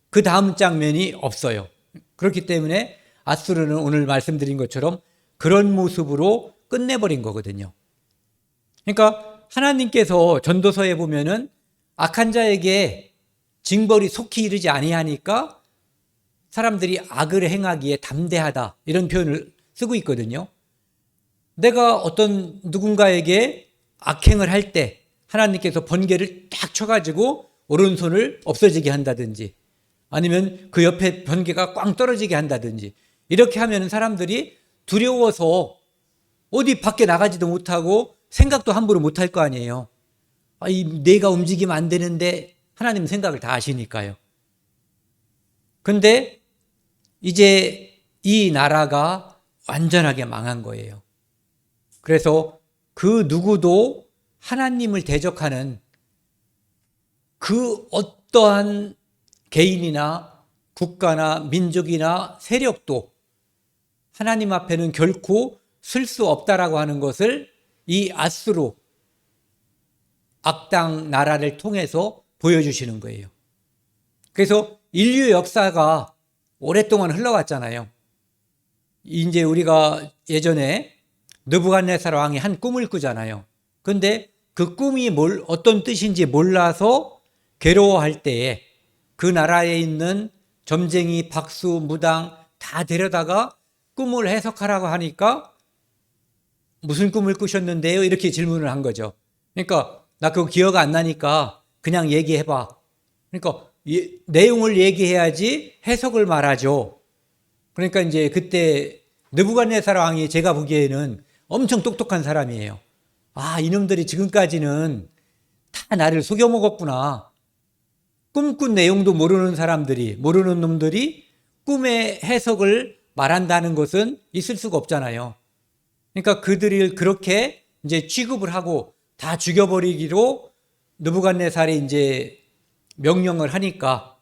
그 다음 장면이 없어요. 그렇기 때문에 아수르는 오늘 말씀드린 것처럼 그런 모습으로 끝내버린 거거든요. 그러니까 하나님께서 전도서에 보면은 악한 자에게 징벌이 속히 이르지 아니하니까 사람들이 악을 행하기에 담대하다 이런 표현을 쓰고 있거든요. 내가 어떤 누군가에게 악행을 할 때 하나님께서 번개를 딱 쳐가지고 오른손을 없어지게 한다든지 아니면 그 옆에 번개가 꽝 떨어지게 한다든지 이렇게 하면 사람들이 두려워서 어디 밖에 나가지도 못하고 생각도 함부로 못할 거 아니에요. 내가 움직이면 안 되는데 하나님 생각을 다 아시니까요. 근데 이제 이 나라가 완전하게 망한 거예요. 그래서 그 누구도 하나님을 대적하는 그 어떠한 개인이나 국가나 민족이나 세력도 하나님 앞에는 결코 쓸 수 없다라고 하는 것을 이 아수르 악당 나라를 통해서 보여주시는 거예요. 그래서 인류 역사가 오랫동안 흘러왔잖아요. 이제 우리가 예전에 느부갓네살 왕이 한 꿈을 꾸잖아요. 근데 그 꿈이 어떤 뜻인지 몰라서 괴로워할 때에 그 나라에 있는 점쟁이, 박수, 무당 다 데려다가 꿈을 해석하라고 하니까 무슨 꿈을 꾸셨는데요? 이렇게 질문을 한 거죠. 그러니까 나 그거 기억 안 나니까 그냥 얘기해봐. 그러니까 내용을 얘기해야지 해석을 말하죠. 그러니까 이제 그때 느부갓네살 왕이 제가 보기에는 엄청 똑똑한 사람이에요. 아, 이놈들이 지금까지는 다 나를 속여먹었구나. 꿈꾼 내용도 모르는 사람들이, 모르는 놈들이 꿈의 해석을 말한다는 것은 있을 수가 없잖아요. 그러니까 그들을 그렇게 이제 취급을 하고 다 죽여버리기로 느부갓네살이 이제 명령을 하니까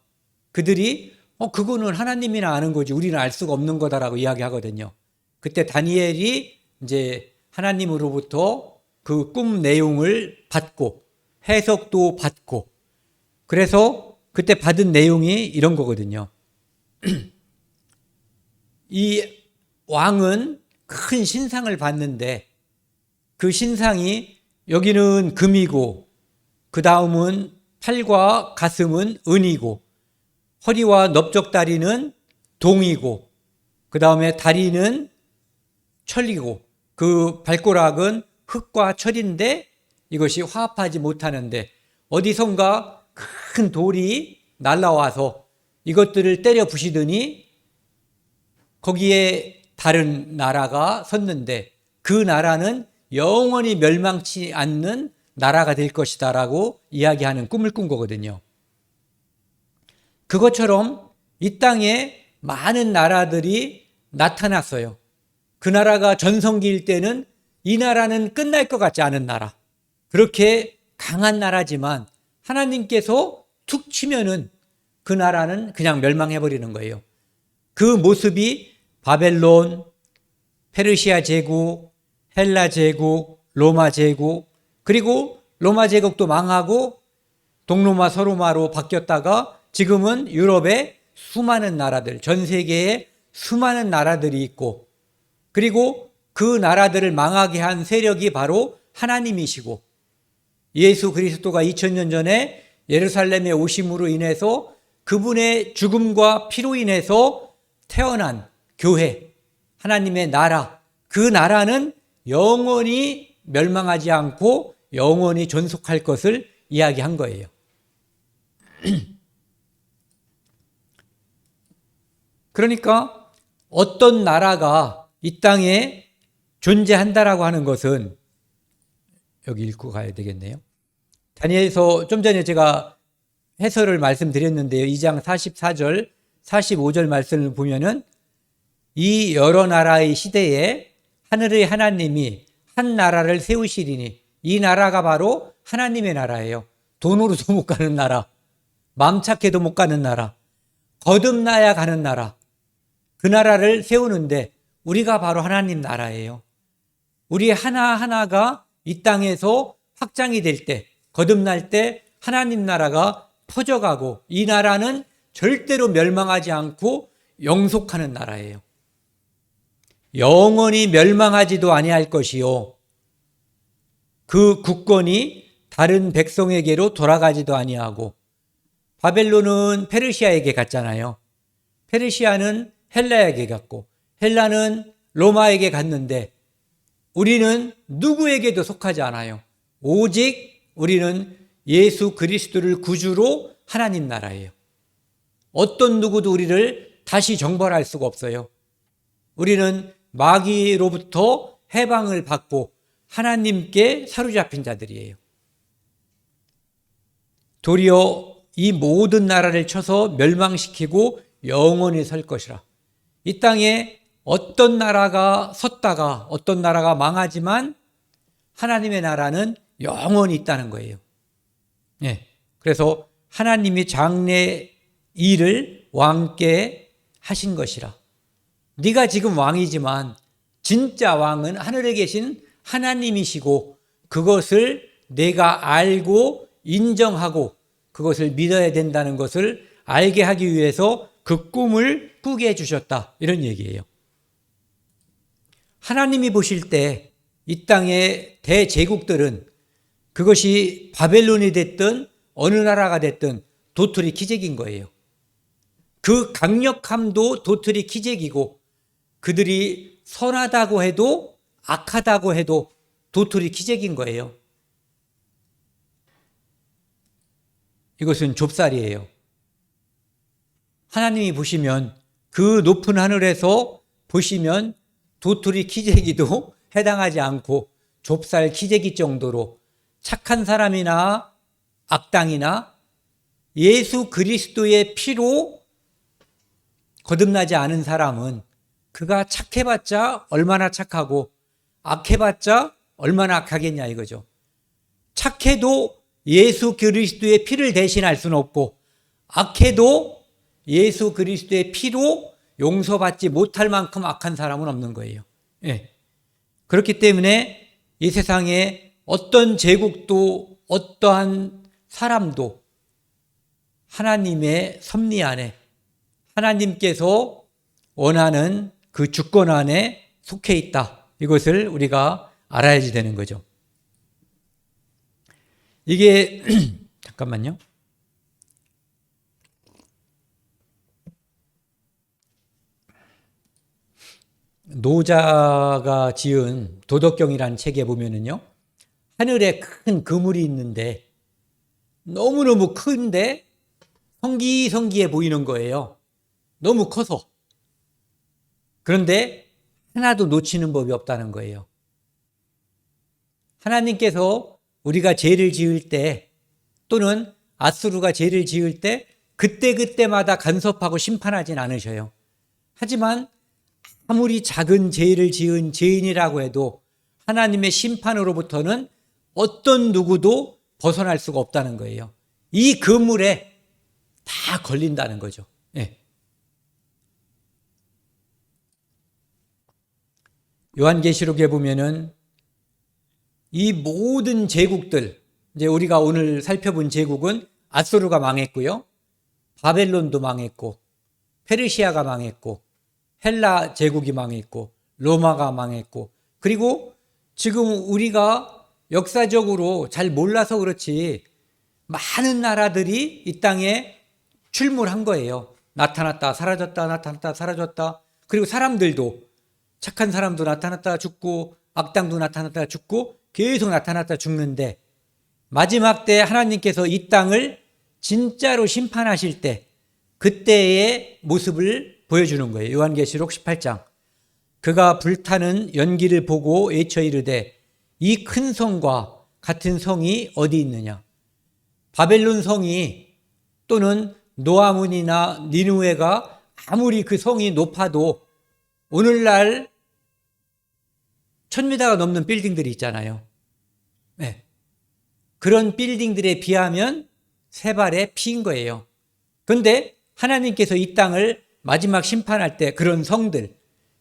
그들이 그거는 하나님이나 아는 거지 우리는 알 수가 없는 거다라고 이야기하거든요. 그때 다니엘이 이제 하나님으로부터 그 꿈 내용을 받고 해석도 받고 그래서 그때 받은 내용이 이런 거거든요. 이 왕은 큰 신상을 봤는데 그 신상이 여기는 금이고 그 다음은 팔과 가슴은 은이고 허리와 넓적다리는 동이고 그 다음에 다리는 철이고 그 발가락은 흙과 철인데 이것이 화합하지 못하는데 어디선가 큰 돌이 날라와서 이것들을 때려 부시더니 거기에 다른 나라가 섰는데 그 나라는 영원히 멸망치 않는 나라가 될 것이다 라고 이야기하는 꿈을 꾼 거거든요. 그것처럼 이 땅에 많은 나라들이 나타났어요. 그 나라가 전성기일 때는 이 나라는 끝날 것 같지 않은 나라. 그렇게 강한 나라지만 하나님께서 툭 치면은 그 나라는 그냥 멸망해버리는 거예요. 그 모습이 바벨론, 페르시아 제국, 헬라 제국, 로마 제국, 그리고 로마 제국도 망하고 동로마 서로마로 바뀌었다가 지금은 유럽의 수많은 나라들, 전 세계에 수많은 나라들이 있고 그리고 그 나라들을 망하게 한 세력이 바로 하나님이시고 예수 그리스도가 2000년 전에 예루살렘에 오심으로 인해서 그분의 죽음과 피로 인해서 태어난 교회, 하나님의 나라, 그 나라는 영원히 멸망하지 않고 영원히 존속할 것을 이야기한 거예요. 그러니까 어떤 나라가 이 땅에 존재한다라고 하는 것은 여기 읽고 가야 되겠네요. 다니엘서 좀 전에 제가 해설을 말씀드렸는데요. 2장 44절, 45절 말씀을 보면은 이 여러 나라의 시대에 하늘의 하나님이 한 나라를 세우시리니 이 나라가 바로 하나님의 나라예요. 돈으로도 못 가는 나라, 마음 착해도 못 가는 나라, 거듭나야 가는 나라. 그 나라를 세우는데 우리가 바로 하나님 나라예요. 우리 하나하나가 이 땅에서 확장이 될 때, 거듭날 때 하나님 나라가 퍼져가고 이 나라는 절대로 멸망하지 않고 영속하는 나라예요. 영원히 멸망하지도 아니할 것이요. 그 국권이 다른 백성에게로 돌아가지도 아니하고 바벨론은 페르시아에게 갔잖아요. 페르시아는 헬라에게 갔고 헬라는 로마에게 갔는데 우리는 누구에게도 속하지 않아요. 오직 우리는 예수 그리스도를 구주로 하나님 나라예요. 어떤 누구도 우리를 다시 정벌할 수가 없어요. 우리는 마귀로부터 해방을 받고 하나님께 사로잡힌 자들이에요. 도리어 이 모든 나라를 쳐서 멸망시키고 영원히 설 것이라. 이 땅에 어떤 나라가 섰다가 어떤 나라가 망하지만 하나님의 나라는 영원히 있다는 거예요. 예. 그래서 하나님이 장래 일을 왕께 하신 것이라. 네가 지금 왕이지만 진짜 왕은 하늘에 계신 하나님이시고 그것을 내가 알고 인정하고 그것을 믿어야 된다는 것을 알게 하기 위해서 그 꿈을 꾸게 해주셨다. 이런 얘기예요. 하나님이 보실 때 이 땅의 대제국들은 그것이 바벨론이 됐든 어느 나라가 됐든 도토리 키재기인 거예요. 그 강력함도 도토리 키재기고 그들이 선하다고 해도 악하다고 해도 도토리 키재기인 거예요. 이것은 좁쌀이에요. 하나님이 보시면 그 높은 하늘에서 보시면 도토리 키재기도 해당하지 않고 좁쌀 키재기 정도로 착한 사람이나 악당이나 예수 그리스도의 피로 거듭나지 않은 사람은 그가 착해봤자 얼마나 착하고 악해봤자 얼마나 악하겠냐 이거죠. 착해도 예수 그리스도의 피를 대신할 수는 없고 악해도 예수 그리스도의 피로 용서받지 못할 만큼 악한 사람은 없는 거예요. 예. 그렇기 때문에 이 세상에 어떤 제국도 어떠한 사람도 하나님의 섭리 안에 하나님께서 원하는 그 주권 안에 속해 있다. 이것을 우리가 알아야지 되는 거죠. 이게 잠깐만요. 노자가 지은 도덕경이라는 책에 보면은요, 하늘에 큰 그물이 있는데 너무너무 큰데 성기성기해 보이는 거예요. 너무 커서. 그런데 하나도 놓치는 법이 없다는 거예요. 하나님께서 우리가 죄를 지을 때 또는 앗수르가 죄를 지을 때 그때그때마다 간섭하고 심판하진 않으셔요. 하지만 아무리 작은 죄를 지은 죄인이라고 해도 하나님의 심판으로부터는 어떤 누구도 벗어날 수가 없다는 거예요. 이 그물에 다 걸린다는 거죠. 네. 요한계시록에 보면은 이 모든 제국들, 이제 우리가 오늘 살펴본 제국은 앗수르가 망했고요, 바벨론도 망했고, 페르시아가 망했고, 헬라 제국이 망했고, 로마가 망했고, 그리고 지금 우리가 역사적으로 잘 몰라서 그렇지 많은 나라들이 이 땅에 출몰한 거예요. 나타났다 사라졌다 나타났다 사라졌다. 그리고 사람들도 착한 사람도 나타났다 죽고 악당도 나타났다 죽고 계속 나타났다 죽는데 마지막 때 하나님께서 이 땅을 진짜로 심판하실 때 그때의 모습을 보여주는 거예요. 요한계시록 18장. 그가 불타는 연기를 보고 외쳐 이르되 이 큰 성과 같은 성이 어디 있느냐. 바벨론 성이 또는 노아문이나 니느웨가 아무리 그 성이 높아도 오늘날 1000m가 넘는 빌딩들이 있잖아요. 네. 그런 빌딩들에 비하면 세 발의 피인 거예요. 그런데 하나님께서 이 땅을 마지막 심판할 때 그런 성들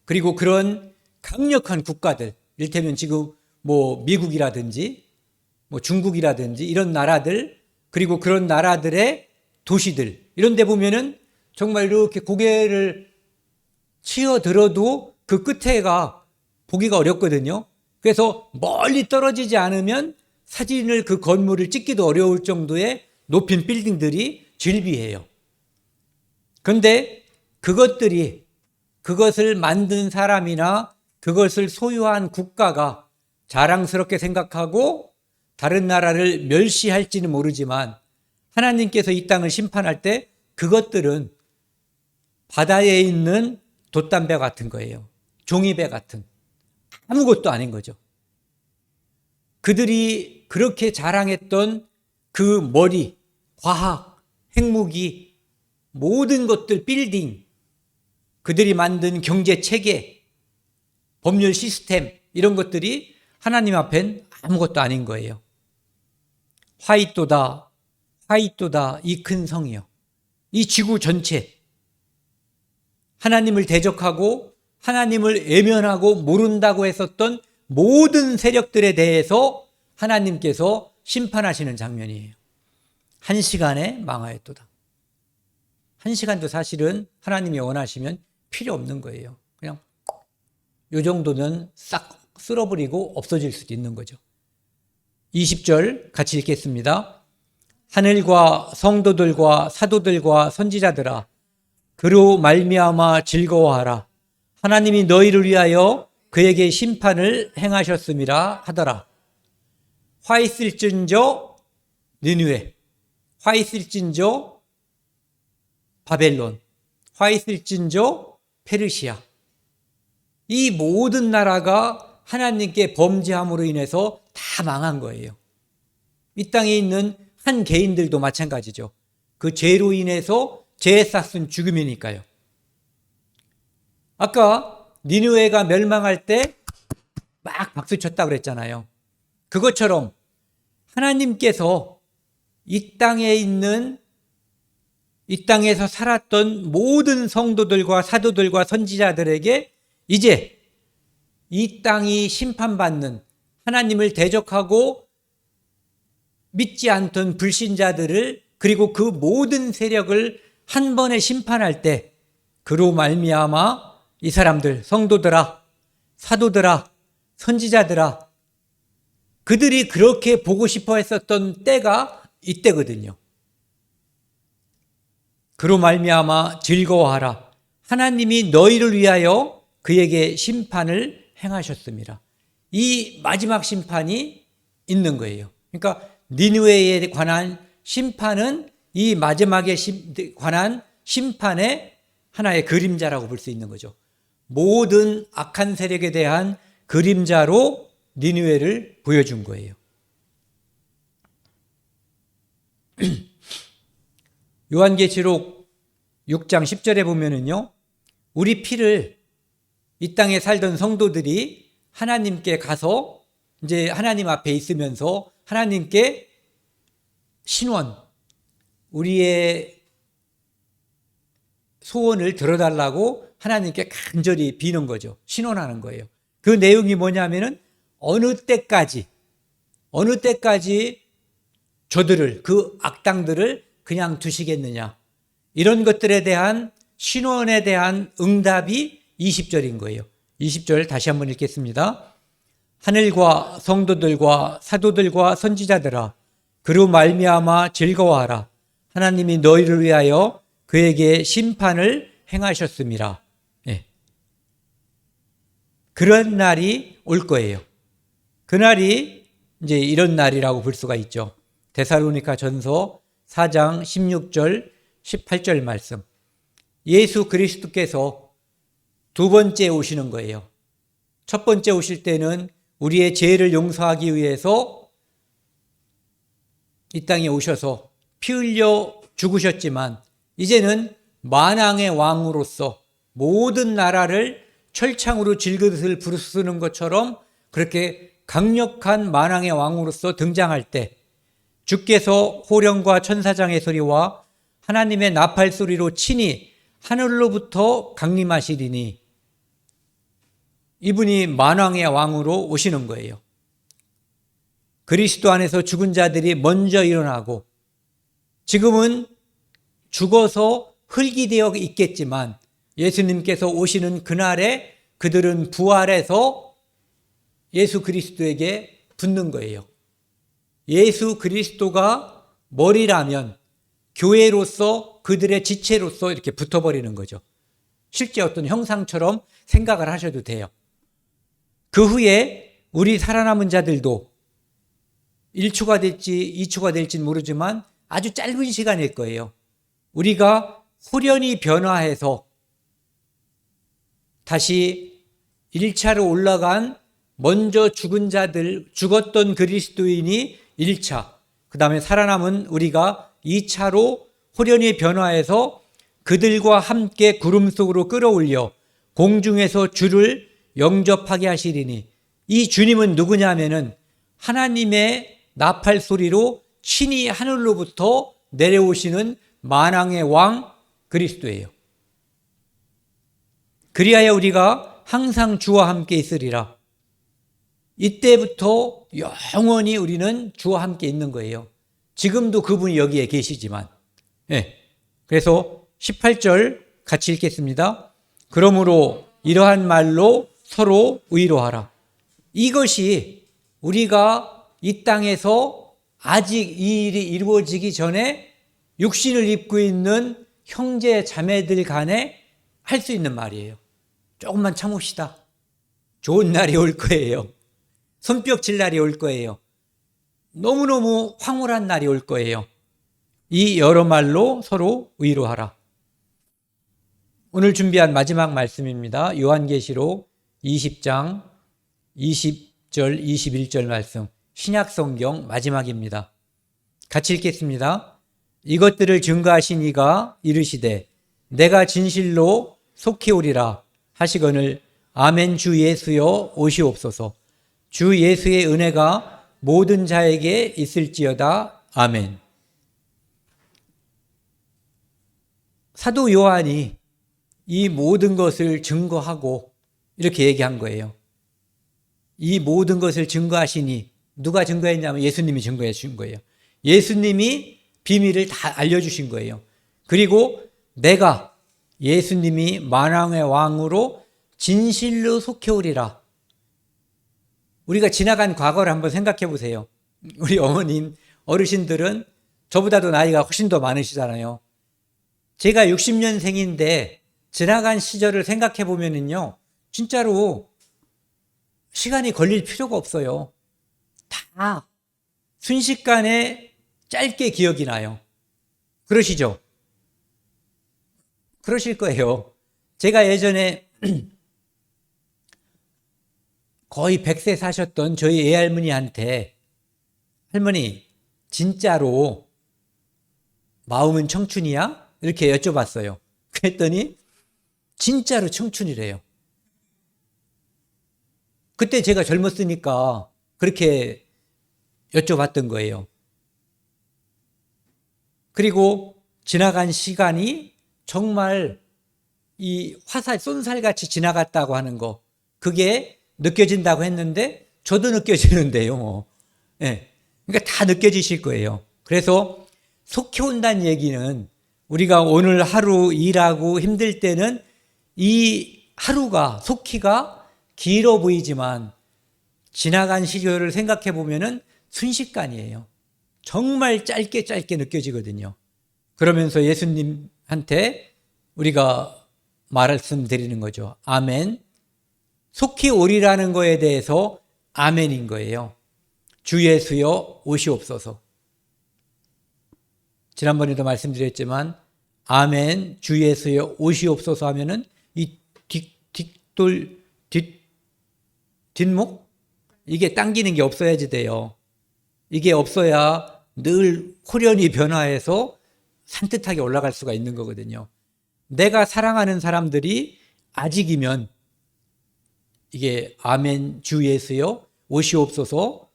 그리고 그런 강력한 국가들, 이를테면 지금 뭐 미국이라든지 뭐 중국이라든지 이런 나라들 그리고 그런 나라들의 도시들 이런 데 보면은 정말 이렇게 고개를 치어들어도 그 끝에가 보기가 어렵거든요. 그래서 멀리 떨어지지 않으면 사진을 그 건물을 찍기도 어려울 정도의 높은 빌딩들이 즐비해요. 그런데 그것을 만든 사람이나 그것을 소유한 국가가 자랑스럽게 생각하고 다른 나라를 멸시할지는 모르지만 하나님께서 이 땅을 심판할 때 그것들은 바다에 있는 돛담배 같은 거예요. 종이배 같은 아무것도 아닌 거죠. 그들이 그렇게 자랑했던 그 머리, 과학, 핵무기, 모든 것들, 빌딩, 그들이 만든 경제 체계, 법률 시스템 이런 것들이 하나님 앞엔 아무것도 아닌 거예요. 화이또다 이 큰 성이요. 이 지구 전체 하나님을 대적하고 하나님을 외면하고 모른다고 했었던 모든 세력들에 대해서 하나님께서 심판하시는 장면이에요. 한 시간에 망하였도다. 한 시간도 사실은 하나님이 원하시면 필요 없는 거예요. 그냥 이 정도면 싹 쓸어버리고 없어질 수도 있는 거죠. 20절 같이 읽겠습니다. 하늘과 성도들과 사도들과 선지자들아 그로 말미암아 즐거워하라. 하나님이 너희를 위하여 그에게 심판을 행하셨음이라 하더라. 화 있을진저 느느웨, 화 있을진저 바벨론, 화 있을진저 페르시아. 이 모든 나라가 하나님께 범죄함으로 인해서 다 망한 거예요. 이 땅에 있는 한 개인들도 마찬가지죠. 그 죄로 인해서 죄에 쌌은 죽음이니까요. 아까 니느웨가 멸망할 때 막 박수 쳤다고 그랬잖아요. 그것처럼 하나님께서 이 땅에서 살았던 모든 성도들과 사도들과 선지자들에게 이제 이 땅이 심판받는, 하나님을 대적하고 믿지 않던 불신자들을, 그리고 그 모든 세력을 한 번에 심판할 때 그로 말미암아 이 사람들, 성도들아, 사도들아, 선지자들아, 그들이 그렇게 보고 싶어 했었던 때가 이때거든요. 그로 말미암아 즐거워하라. 하나님이 너희를 위하여 그에게 심판을 행하셨습니다. 이 마지막 심판이 있는 거예요. 그러니까 니느웨에 관한 심판은 이 마지막에 관한 심판의 하나의 그림자라고 볼 수 있는 거죠. 모든 악한 세력에 대한 그림자로 니느웨를 보여준 거예요. 요한계시록 6장 10절에 보면은요, 우리 피를 이 땅에 살던 성도들이 하나님께 가서 이제 하나님 앞에 있으면서 하나님께 신원, 우리의 소원을 들어달라고 하나님께 간절히 비는 거죠. 신원하는 거예요. 그 내용이 뭐냐면은 어느 때까지 저들을, 그 악당들을 그냥 두시겠느냐. 이런 것들에 대한 신원에 대한 응답이 20절인 거예요. 20절 다시 한번 읽겠습니다. 하늘과 성도들과 사도들과 선지자들아 그로 말미암아 즐거워하라. 하나님이 너희를 위하여 그에게 심판을 행하셨음이라. 네. 그런 날이 올 거예요. 그날이 이제 이런 날이라고 볼 수가 있죠. 데살로니가 전서 4장 16절 18절 말씀. 예수 그리스도께서 두 번째 오시는 거예요. 첫 번째 오실 때는 우리의 죄를 용서하기 위해서 이 땅에 오셔서 피 흘려 죽으셨지만 이제는 만왕의 왕으로서 모든 나라를 철창으로 질그릇을 부르스는 것처럼 그렇게 강력한 만왕의 왕으로서 등장할 때 주께서 호령과 천사장의 소리와 하나님의 나팔 소리로 친히 하늘로부터 강림하시리니 이분이 만왕의 왕으로 오시는 거예요. 그리스도 안에서 죽은 자들이 먼저 일어나고 지금은 죽어서 흙이 되어 있겠지만 예수님께서 오시는 그날에 그들은 부활해서 예수 그리스도에게 붙는 거예요. 예수 그리스도가 머리라면 교회로서 그들의 지체로서 이렇게 붙어버리는 거죠. 실제 어떤 형상처럼 생각을 하셔도 돼요. 그 후에 우리 살아남은 자들도 1초가 될지 2초가 될지는 모르지만 아주 짧은 시간일 거예요. 우리가 후련히 변화해서 다시 1차로 올라간 먼저 죽은 자들, 죽었던 그리스도인이 1차, 그 다음에 살아남은 우리가 2차로 후련히 변화해서 그들과 함께 구름 속으로 끌어올려 공중에서 주를 영접하게 하시리니 이 주님은 누구냐면은 하나님의 나팔 소리로 친히 하늘로부터 내려오시는 만왕의 왕 그리스도예요. 그리하여 우리가 항상 주와 함께 있으리라. 이때부터 영원히 우리는 주와 함께 있는 거예요. 지금도 그분이 여기에 계시지만. 네. 그래서 18절 같이 읽겠습니다. 그러므로 이러한 말로 서로 위로하라. 이것이 우리가 이 땅에서 아직 이 일이 이루어지기 전에 육신을 입고 있는 형제 자매들 간에 할 수 있는 말이에요. 조금만 참읍시다. 좋은 날이 올 거예요. 손뼉칠 날이 올 거예요. 너무너무 황홀한 날이 올 거예요. 이 여러 말로 서로 위로하라. 오늘 준비한 마지막 말씀입니다. 요한계시록 20장 20절 21절 말씀, 신약성경 마지막입니다. 같이 읽겠습니다. 이것들을 증거하신 이가 이르시되 내가 진실로 속히 오리라 하시거늘 아멘. 주 예수여 오시옵소서. 주 예수의 은혜가 모든 자에게 있을지어다. 아멘. 사도 요한이 이 모든 것을 증거하고 이렇게 얘기한 거예요. 이 모든 것을 증거하시니, 누가 증거했냐면 예수님이 증거해 주신 거예요. 예수님이 비밀을 다 알려주신 거예요. 그리고 내가 예수님이 만왕의 왕으로 진실로 속해 오리라. 우리가 지나간 과거를 한번 생각해 보세요. 우리 어머님, 어르신들은 저보다도 나이가 훨씬 더 많으시잖아요. 제가 60년생인데 지나간 시절을 생각해 보면은요, 진짜로 시간이 걸릴 필요가 없어요. 다 순식간에 짧게 기억이 나요. 그러시죠? 그러실 거예요. 제가 예전에 거의 100세 사셨던 저희 애할머니한테 할머니, 진짜로 마음은 청춘이야? 이렇게 여쭤봤어요. 그랬더니 진짜로 청춘이래요. 그때 제가 젊었으니까 그렇게 여쭤봤던 거예요. 그리고 지나간 시간이 정말 이 화살, 쏜살같이 지나갔다고 하는 거, 그게 느껴진다고 했는데 저도 느껴지는데요. 네. 그러니까 다 느껴지실 거예요. 그래서 속히 온다는 얘기는 우리가 오늘 하루 일하고 힘들 때는 이 하루가, 속히가 길어 보이지만 지나간 시절을 생각해 보면은 순식간이에요. 정말 짧게 느껴지거든요. 그러면서 예수님한테 우리가 말씀드리는 거죠. 아멘. 속히 오리라는 거에 대해서 아멘인 거예요. 주 예수여 오시옵소서. 지난번에도 말씀드렸지만 아멘, 주 예수여 오시옵소서 하면은 이 뒷목? 이게 당기는 게 없어야지 돼요. 이게 없어야 늘 호련히 변화해서 산뜻하게 올라갈 수가 있는 거거든요. 내가 사랑하는 사람들이 아직이면 이게 아멘, 주 예수여 오시옵소서.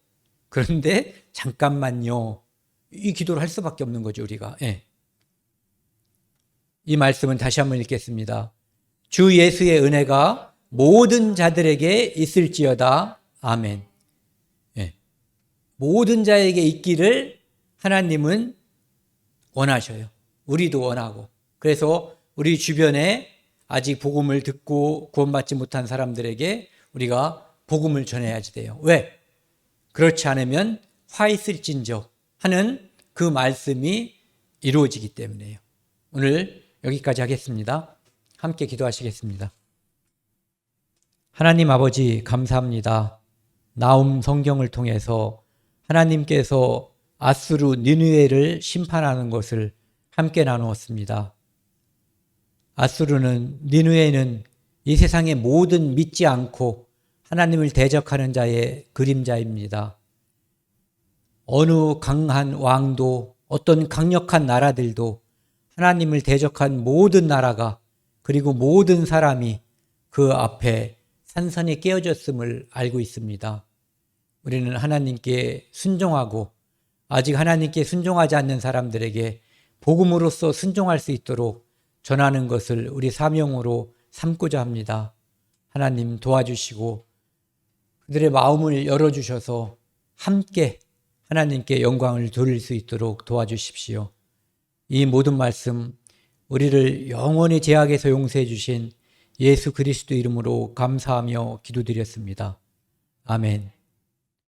그런데 잠깐만요. 이 기도를 할 수밖에 없는 거죠, 우리가. 예. 이 말씀은 다시 한번 읽겠습니다. 주 예수의 은혜가 모든 자들에게 있을지어다. 아멘. 예. 모든 자에게 있기를 하나님은 원하셔요. 우리도 원하고. 그래서 우리 주변에 아직 복음을 듣고 구원받지 못한 사람들에게 우리가 복음을 전해야지 돼요. 왜? 그렇지 않으면 화 있을진저 하는 그 말씀이 이루어지기 때문에요. 오늘 여기까지 하겠습니다. 함께 기도하시겠습니다. 하나님 아버지, 감사합니다. 나훔 성경을 통해서 하나님께서 아수르 니느웨를 심판하는 것을 함께 나누었습니다. 아수르는, 니느웨는 이 세상의 모든 믿지 않고 하나님을 대적하는 자의 그림자입니다. 어느 강한 왕도, 어떤 강력한 나라들도 하나님을 대적한 모든 나라가, 그리고 모든 사람이 그 앞에 산산이 깨어졌음을 알고 있습니다. 우리는 하나님께 순종하고 아직 하나님께 순종하지 않는 사람들에게 복음으로써 순종할 수 있도록 전하는 것을 우리 사명으로 삼고자 합니다. 하나님 도와주시고 그들의 마음을 열어주셔서 함께 하나님께 영광을 돌릴 수 있도록 도와주십시오. 이 모든 말씀 우리를 영원히 죄악에서 용서해 주신 예수 그리스도 이름으로 감사하며 기도드렸습니다. 아멘.